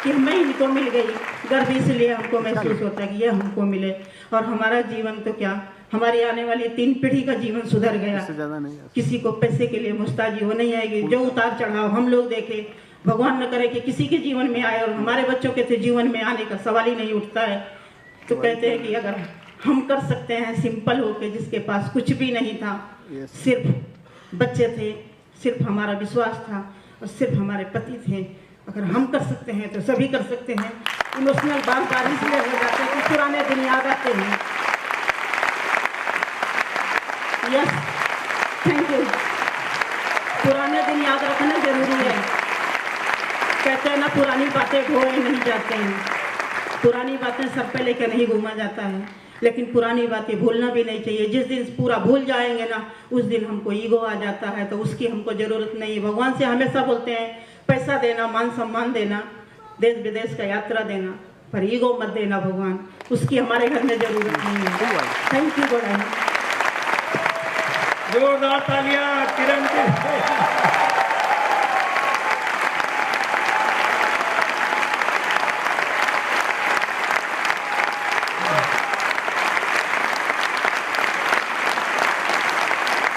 कि मैं इनको मिल गई, गर्व इसलिए हमको महसूस होता है कि ये हमको मिले और हमारा जीवन तो क्या, हमारी आने वाली 3 पीढ़ी का जीवन सुधर गया। किसी को पैसे के लिए मुस्ताजी हो नहीं आएगी। जो उतार चढ़ाव हम लोग देखे, भगवान न करे कि किसी के जीवन में आए और हमारे बच्चों के तो जीवन में आने का सवाल ही नहीं उठता है। तो कहते हैं कि अगर हम कर सकते हैं सिंपल होके, जिसके पास कुछ भी नहीं था, सिर्फ बच्चे थे, सिर्फ हमारा विश्वास था और सिर्फ हमारे पति थे, अगर हम कर सकते हैं तो सभी कर सकते हैं। इमोशनल बात इसलिए हो जाते हैं कि पुराने दिन याद आते हैं। Yes, thank you. पुराने दिन याद रखना जरूरी है। कहते हैं ना, पुरानी बातें ढोए नहीं जाते हैं। पुरानी बातें सर पे लेकर नहीं घूमा जाता है, लेकिन पुरानी बातें भूलना भी नहीं चाहिए। जिस दिन पूरा भूल जाएंगे ना, उस दिन हमको ईगो आ जाता है, तो उसकी हमको जरूरत नहीं है। भगवान से हमेशा बोलते हैं पैसा देना, मान सम्मान देना, देश विदेश का यात्रा देना, पर ईगो मत देना भगवान, उसकी हमारे घर में जरूरत नहीं है। Thank you God. जोरदार तालियां किरण के लिए।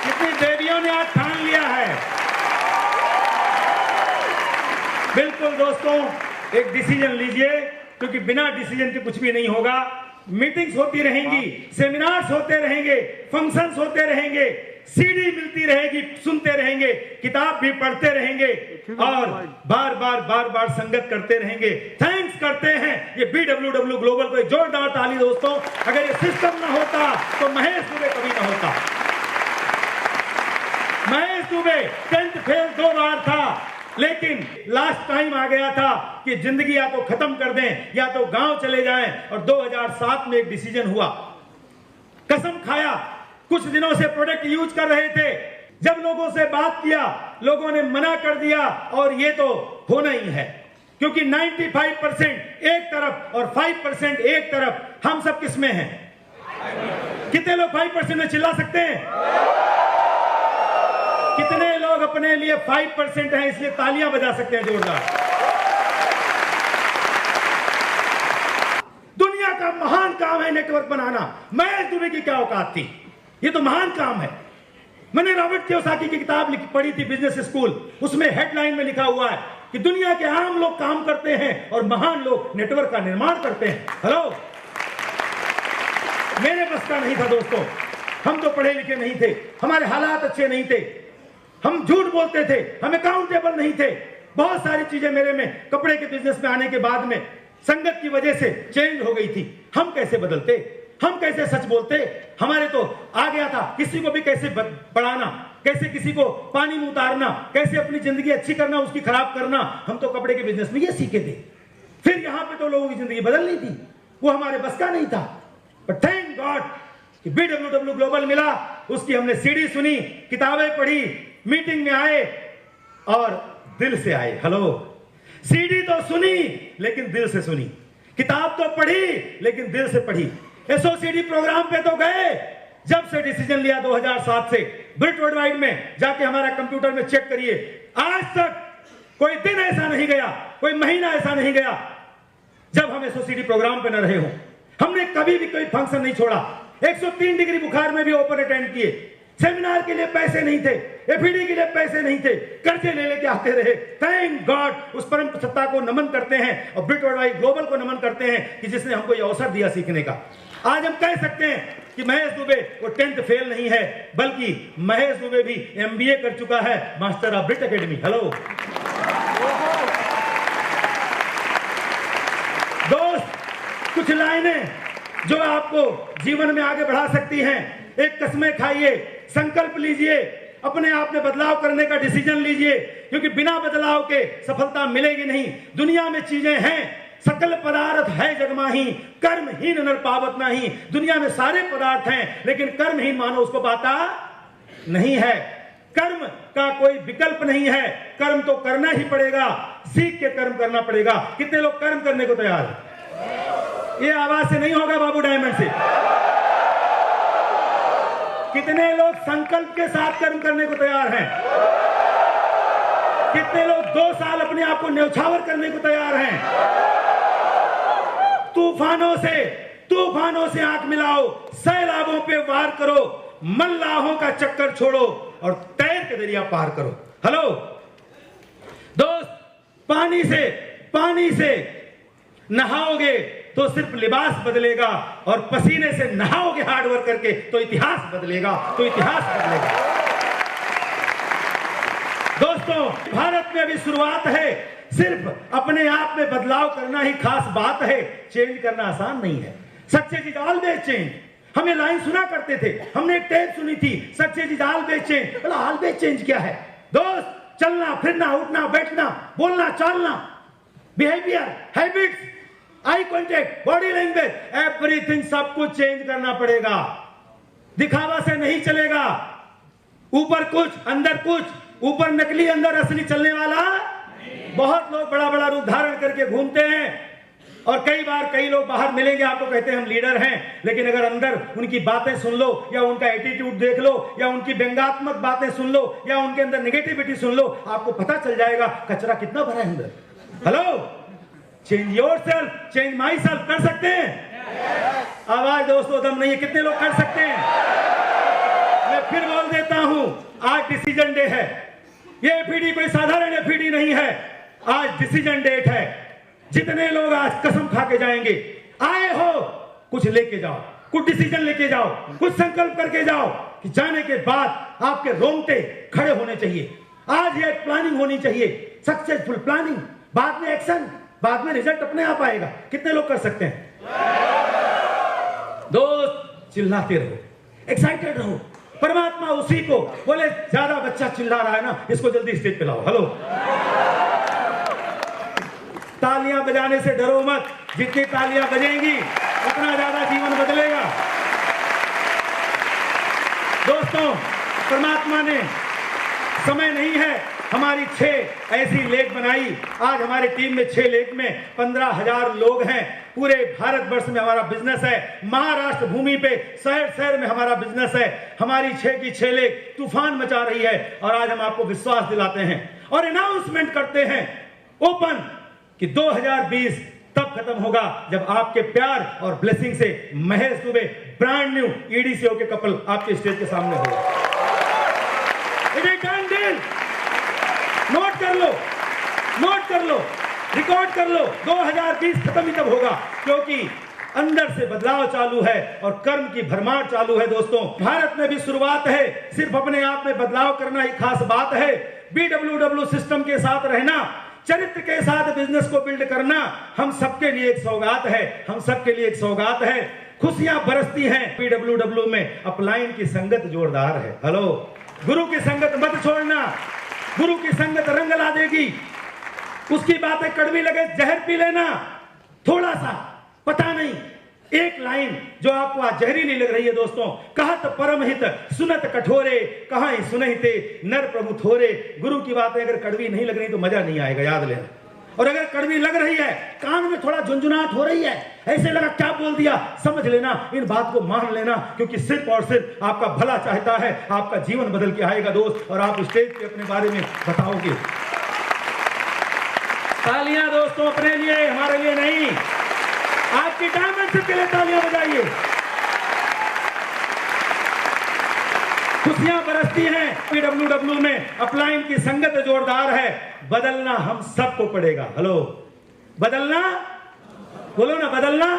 कितनी देवियों ने आज ठान लिया है। बिल्कुल दोस्तों, एक डिसीजन लीजिए, क्योंकि बिना डिसीजन के कुछ भी नहीं होगा। मीटिंग्स होती रहेंगी, सेमिनार्स होते रहेंगे, फंक्शंस होते रहेंगे, सीडी मिलती रहेगी, सुनते रहेंगे, किताब भी पढ़ते रहेंगे और बार बार संगत करते रहेंगे। थैंक्स करते हैं ये BWW ग्लोबल को। एक जोरदार ताली दोस्तों। अगर ये सिस्टम ना होता तो महेश दुबे कभी ना होता। महेश दुबे 10th फेल 2 बार था, लेकिन लास्ट टाइम आ गया था कि जिंदगी या तो खत्म कर दें या तो गांव चले जाएं। और 2007 में एक डिसीजन हुआ, कसम खाया। कुछ दिनों से प्रोडक्ट यूज कर रहे थे, जब लोगों से बात किया, लोगों ने मना कर दिया। और ये तो होना ही है, क्योंकि 95% एक तरफ और 5% एक तरफ। हम सब किस में हैं? कितने लोग 5% में चिल्ला सकते हैं? कितने लोग अपने लिए 5% हैं, इसलिए तालियां बजा सकते हैं जोरदार? दुनिया का महान काम है नेटवर्क बनाना। महेश दुबे की क्या औकात थी? ये तो महान काम है। मैंने रॉबर्ट कियोसाकी की किताब पढ़ी थी, बिजनेस स्कूल। उसमें हेडलाइन में लिखा हुआ है कि दुनिया के आम लोग काम करते हैं और महान लोग नेटवर्क का निर्माण करते हैं। हेलो, मेरे बस का नहीं था दोस्तों। हम तो पढ़े लिखे नहीं थे, हमारे हालात अच्छे नहीं थे, हम झूठ बोलते थे, हम अकाउंटेबल नहीं थे। बहुत सारी चीजें मेरे में कपड़े के बिजनेस में आने के बाद में संगत की वजह से चेंज हो गई थी। हम कैसे बदलते, हम कैसे सच बोलते? हमारे तो आ गया था किसी को भी कैसे बढ़ाना, कैसे किसी को पानी में उतारना, कैसे अपनी जिंदगी अच्छी करना, उसकी खराब करना। हम तो कपड़े के बिजनेस में ये सीखे थे। फिर यहां पे तो लोगों की जिंदगी बदलनी थी, वो हमारे बस का नहीं था। बट थैंक गॉड कि BWW ग्लोबल मिला, उसकी हमने सीडी सुनी, किताबें पढ़ी, मीटिंग में आए और दिल से आए। हेलो, सीडी तो सुनी लेकिन दिल से सुनी, किताब तो पढ़ी लेकिन दिल से पढ़ी, SOCD प्रोग्राम पे तो गए। जब से डिसीजन लिया 2007 से, ब्रिट वर्ल्ड वाइड में जाके हमारा कंप्यूटर में चेक करिए, आज तक कोई दिन ऐसा नहीं गया, कोई महीना ऐसा नहीं गया जब हम SOCD प्रोग्राम पे न रहे हो। हमने कभी भी कोई फंक्शन नहीं छोड़ा। 103 डिग्री बुखार में भी ओपन अटेंड किए। सेमिनार के लिए पैसे नहीं थे, FED के लिए पैसे नहीं थे, कर्जे ले लेके आते रहे। थैंक गॉड, उस परम सत्ता को नमन करते हैं और ब्रिट वर्ल्ड वाइड ग्लोबल को नमन करते हैं कि जिसने हमको ये अवसर दिया सीखने का। आज हम कह सकते हैं कि महेश दुबे वो 10th फेल नहीं है, बल्कि महेश दुबे भी MBA कर चुका है, मास्टर ऑफ ब्रिट एकेडमी। हेलो दोस्त, कुछ लाइनें जो आपको जीवन में आगे बढ़ा सकती हैं। एक कसमें खाइए, संकल्प लीजिए, अपने आप में बदलाव करने का डिसीजन लीजिए, क्योंकि बिना बदलाव के सफलता मिलेगी नहीं। दुनिया में चीजें हैं, सकल पदार्थ है जगमाही, कर्महीन नर पावत नहीं। दुनिया में सारे पदार्थ हैं, लेकिन कर्महीन मानो उसको पाता नहीं है। कर्म का कोई विकल्प नहीं है, कर्म तो करना ही पड़ेगा, सीख के कर्म करना पड़ेगा। कितने लोग कर्म करने को तैयार हैं? ये आवाज से नहीं होगा, बाबू डायमंड से। कितने लोग संकल्प के साथ कर्म करने को तैयार हैं? कितने लोग 2 साल अपने आप को न्यौछावर करने को तैयार हैं? तूफानों से आंख मिलाओ, सैलाबों पे वार करो, मल्लाहों का चक्कर छोड़ो और तैर के दरिया पार करो। हेलो दोस्त, पानी से नहाओगे तो सिर्फ लिबास बदलेगा, और पसीने से नहाओगे हार्डवर्क करके तो इतिहास बदलेगा। दोस्तों, भारत में अभी शुरुआत है, सिर्फ अपने आप में बदलाव करना ही खास बात है, चेंज करना आसान नहीं है। Success is always change. हम ये लाइन सुना करते थे, हमने एक टेप सुनी थी, सक्सेस इज ऑलवेज चेंज। बोला ऑलवेज चेंज क्या है दोस्त? चलना फिरना, उठना बैठना, बोलना चालना, behaviour, habits, eye contact, body language, everything, सब कुछ चेंज करना पड़ेगा। दिखावा से नहीं चलेगा। ऊपर कुछ अंदर कुछ, ऊपर नकली अंदर असली चलने वाला। बहुत लोग बड़ा बड़ा रूप धारण करके घूमते हैं और कई बार कई लोग बाहर मिलेंगे, आपको कहते हैं हम लीडर हैं, लेकिन अगर अंदर उनकी बातें सुन लो या उनका एटीट्यूड देख लो या उनकी व्यंग्यात्मक बातें सुन लो या उनके अंदर नेगेटिविटी सुन लो, आपको पता चल जाएगा कचरा कितना भरा है अंदर। Hello, change yourself, change my self. कर सकते हैं? आवाज दोस्तों दम नहीं है, कितने लोग कर सकते हैं? मैं फिर बोल देता हूं, आज डिसीजन डे है। ये एफईडी कोई साधारण एफईडी नहीं है, आज डिसीजन डेट है। जितने लोग आज कसम खा के जाएंगे, आए हो कुछ लेके जाओ, कुछ डिसीजन लेके जाओ, कुछ संकल्प करके जाओ कि जाने के बाद आपके रोंगटे खड़े होने चाहिए। आज ये प्लानिंग होनी चाहिए, सक्सेसफुल प्लानिंग, बाद में एक्शन, बाद में रिजल्ट अपने आप आएगा। कितने लोग कर सकते हैं? दोस्त चिल्लाते रहो, एक्साइटेड रहो। परमात्मा उसी को बोले, ज्यादा बच्चा चिल्ला रहा है ना, इसको जल्दी स्टेज पे लाओ। हेलो, तालियां बजाने से डरो मत, जितनी तालियां बजेंगी उतना ज्यादा जीवन बदलेगा। दोस्तों, परमात्मा ने समय नहीं है, हमारी 6 ऐसी लेक बनाई। आज हमारी टीम में 6 लेक में 15,000 लोग हैं। पूरे भारतवर्ष में हमारा बिजनेस है, महाराष्ट्र भूमि पे शहर शहर में हमारा बिजनेस है। हमारी 6 की 6 लेक तूफान मचा रही है और आज हम आपको विश्वास दिलाते हैं और अनाउंसमेंट करते हैं ओपन कि 2020 तब खत्म होगा जब आपके प्यार और ब्लेसिंग से महेश दुबे ब्रांड न्यू ईडीसीओ के कपल आपके स्टेज के सामने होगा। It is done deal. Note कर लो, नोट कर लो, रिकॉर्ड कर लो। 2020 खत्म ही तब होगा क्योंकि अंदर से बदलाव चालू है और कर्म की भरमार चालू है। दोस्तों, भारत में भी शुरुआत है, सिर्फ अपने आप में बदलाव करना ही खास बात है। BWW सिस्टम के साथ रहना, चरित्र के साथ बिजनेस को बिल्ड करना हम सबके लिए एक सौगात है, हम सबके लिए एक सौगात है। खुशियां बरसती हैं BWW में, अपलाइन की संगत जोरदार है। हेलो, गुरु की संगत मत छोड़ना, गुरु की संगत रंग ला देगी। उसकी बातें कड़वी लगे, जहर पी लेना थोड़ा सा, पता नहीं एक लाइन जो आपको आज जहरीली लग रही है। दोस्तों, कहत परमहित सुनत कठोरे, कहां सुनहिते नर प्रभु थोरे। गुरु की बातें अगर कड़वी नहीं लग रही तो मजा नहीं आएगा, याद लेना। और अगर कड़वी लग रही है, कान में थोड़ा झुंझुनाहट हो रही है, ऐसे लगा क्या बोल दिया, समझ लेना, इन बात को मान लेना, क्योंकि सिर्फ और सिर्फ आपका भला चाहता है। आपका जीवन बदल के आएगा दोस्त, और आप स्टेज पे अपने बारे में बताओगे। तालियां दोस्तों अपने लिए, हमारे लिए नहीं। आपकी डायमेंशन के लिए तालियां बजाइए। खुशियां बरसती हैं BWW में, अपलाइन की संगत जोरदार है। बदलना हम सबको पड़ेगा। हेलो, बदलना, बोलो ना, बदलना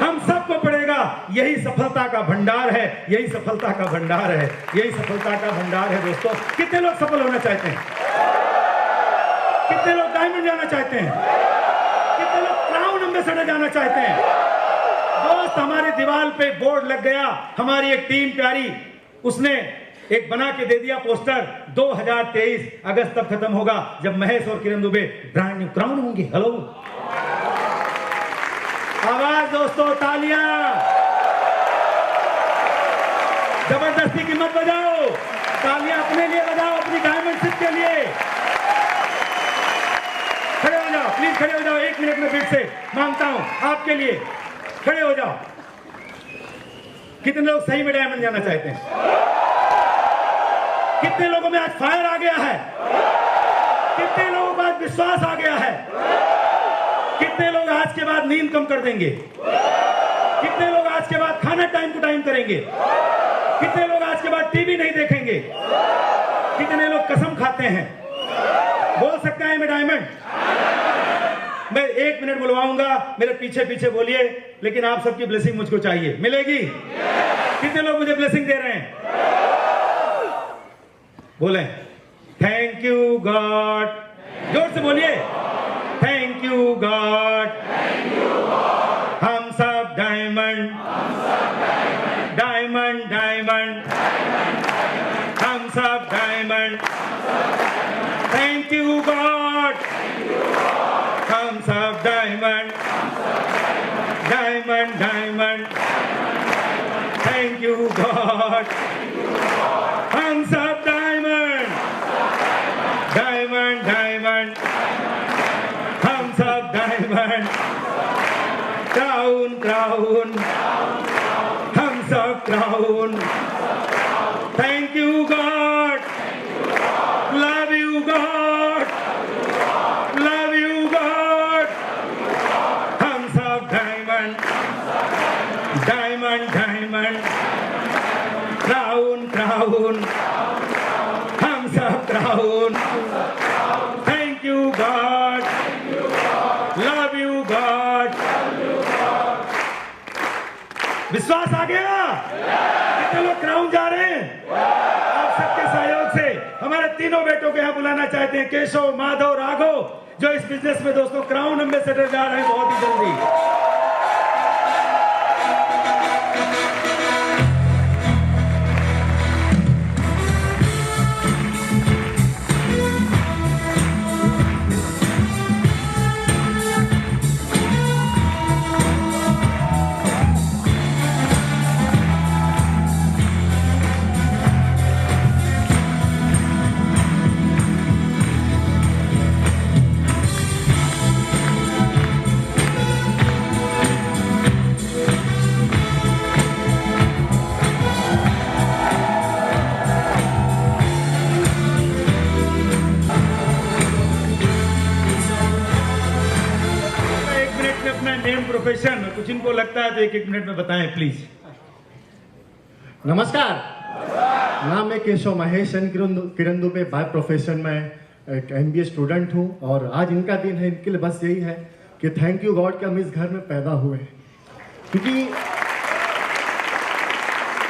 हम सबको पड़ेगा। यही सफलता का भंडार है, यही सफलता का भंडार है, यही सफलता का भंडार है। दोस्तों, कितने लोग सफल होना चाहते हैं? कितने लोग डायमंड जाना चाहते हैं? कितने लोग क्राउन एम्बेसडर जाना चाहते हैं? दोस्त, हमारी दीवार पे बोर्ड लग गया, हमारी एक टीम प्यारी, उसने एक बना के दे दिया पोस्टर, 2023 अगस्त तब खत्म होगा जब महेश और किरण दुबे ब्रांड न्यू क्राउन होंगे। हेलो, आवाज दोस्तों, तालियां जबरदस्ती की मत बजाओ, तालियां अपने लिए बजाओ, अपनी डायमंडशिप के लिए। खड़े हो जाओ, प्लीज खड़े हो जाओ, 1 मिनट में फिर से मांगता हूं आपके लिए, खड़े हो जाओ। कितने लोग सही में डायमंड जाना चाहते हैं? कितने लोगों में आज फायर आ गया है? कितने लोगों को आज विश्वास आ गया है? कितने लोग आज के बाद नींद कम कर देंगे? कितने लोग आज के बाद खाना टाइम टू टाइम करेंगे? कितने लोग आज के बाद टीवी नहीं देखेंगे? कितने लोग कसम खाते हैं? बोल सकते हैं मैं डायमंड? मैं 1 मिनट बुलवाऊंगा, मेरे पीछे पीछे बोलिए, लेकिन आप सबकी ब्लेसिंग मुझको चाहिए। मिलेगी? कितने लोग मुझे ब्लेसिंग दे रहे हैं? बोले थैंक यू गॉड, जोर से बोलिए, थैंक यू गॉड, हम सब diamond. Diamond. Diamond, diamond. Thank you, God. Thumbs up, diamond. Diamond, diamond. Thumbs up, diamond. Crown, crown. Thumbs up, crown. Thank you, God. Love you, God. Love you, God. Thumbs up, diamond. Diamond, diamond. Crown, crown. Thumbs up, crown. Thank you, God. Love you, God. विश्वास आ गया? कितने लोग crown जा रहे हैं? आप सबके सहयोग से हमारे तीनों बेटों को यहाँ बुलाना चाहते हैं, केशव, माधव, राघव, जो इस बिजनेस में दोस्तों क्राउन एम्बेसडर जा रहे हैं बहुत ही जल्दी। प्रोफेशन कुछ इनको लगता है तो एक मिनट में बताएं प्लीज। नमस्कार, नाम है केशव महेश किरण दुबे। बाय प्रोफेशन में एक MBA स्टूडेंट हूँ और आज इनका दिन है। इनके लिए बस यही है कि थैंक यू गॉड कि हम इस घर में पैदा हुए, क्योंकि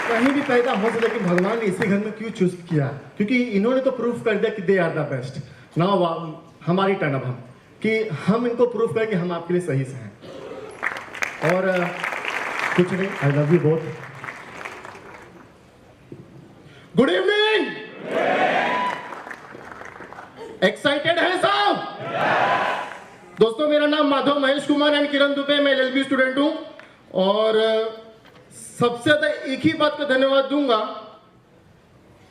कहीं भी पैदा हो सकता, लेकिन भगवान ने इसी घर में क्यों चूज किया? क्योंकि इन्होंने तो प्रूफ कर दिया कि they are the best. Now हमारी टर्न अब हम कि हम इनको प्रूफ करें कि हम आपके लिए सही से हैं। और कुछ नहीं, I love you both. Good evening. Excited है सब? दोस्तों, मेरा नाम माधव महेश कुमार एंड किरण दुबे, मैं LLB स्टूडेंट हूं और सबसे ज्यादा एक ही बात का धन्यवाद दूंगा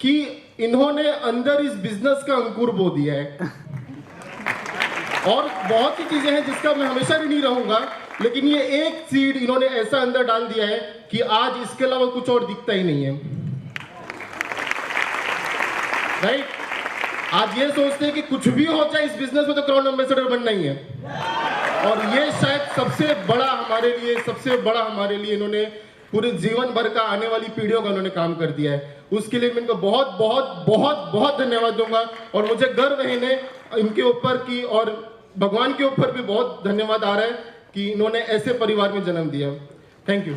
कि इन्होंने अंदर इस बिजनेस का अंकुर बो दिया है। और बहुत सी चीजें हैं जिसका मैं हमेशा ऋणी रहूंगा, लेकिन ये एक सीड इन्होंने ऐसा अंदर डाल दिया है कि आज इसके अलावा कुछ और दिखता ही नहीं है। राइट? आज ये सोचते हैं कि कुछ भी हो जाए इस बिजनेस में तो क्राउन एम्बेसडर बनना ही है। और ये शायद सबसे बड़ा हमारे लिए इन्होंने पूरे जीवन भर का, आने वाली पीढ़ियों का उन्होंने काम कर दिया है। उसके लिए मैं इनको बहुत बहुत बहुत बहुत धन्यवाद दूंगा। और मुझे गर्व है इनके ऊपर की, और भगवान के ऊपर भी बहुत धन्यवाद आ रहा है कि इन्होंने ऐसे परिवार में जन्म दिया। Thank you.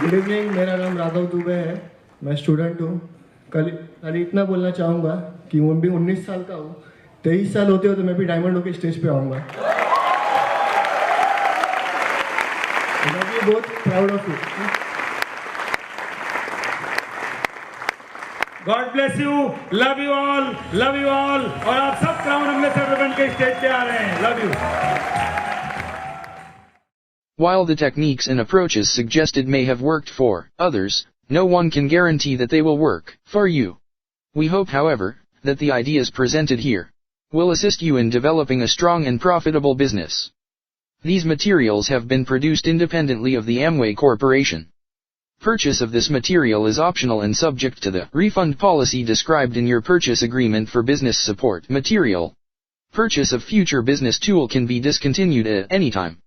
गुड इवनिंग, मेरा नाम राघव दुबे है, मैं स्टूडेंट हूँ। कल इतना बोलना चाहूँगा कि मैं भी 19 साल का हूँ। 23 साल होते हो तो मैं भी डायमंड होकर स्टेज पे आऊँगा। मैं भी बहुत proud of you. God bless you, love you all, love you all. और आप सब क्राउन एम्बेसडर बन के स्टेज पे आ रहे हैं। Love you. While the techniques and approaches suggested may have worked for others, no one can guarantee that they will work for you. We hope, however, that the ideas presented here will assist you in developing a strong and profitable business. These materials have been produced independently of the Amway Corporation. Purchase of this material is optional and subject to the refund policy described in your purchase agreement for business support material. Purchase of future business tool can be discontinued at any time.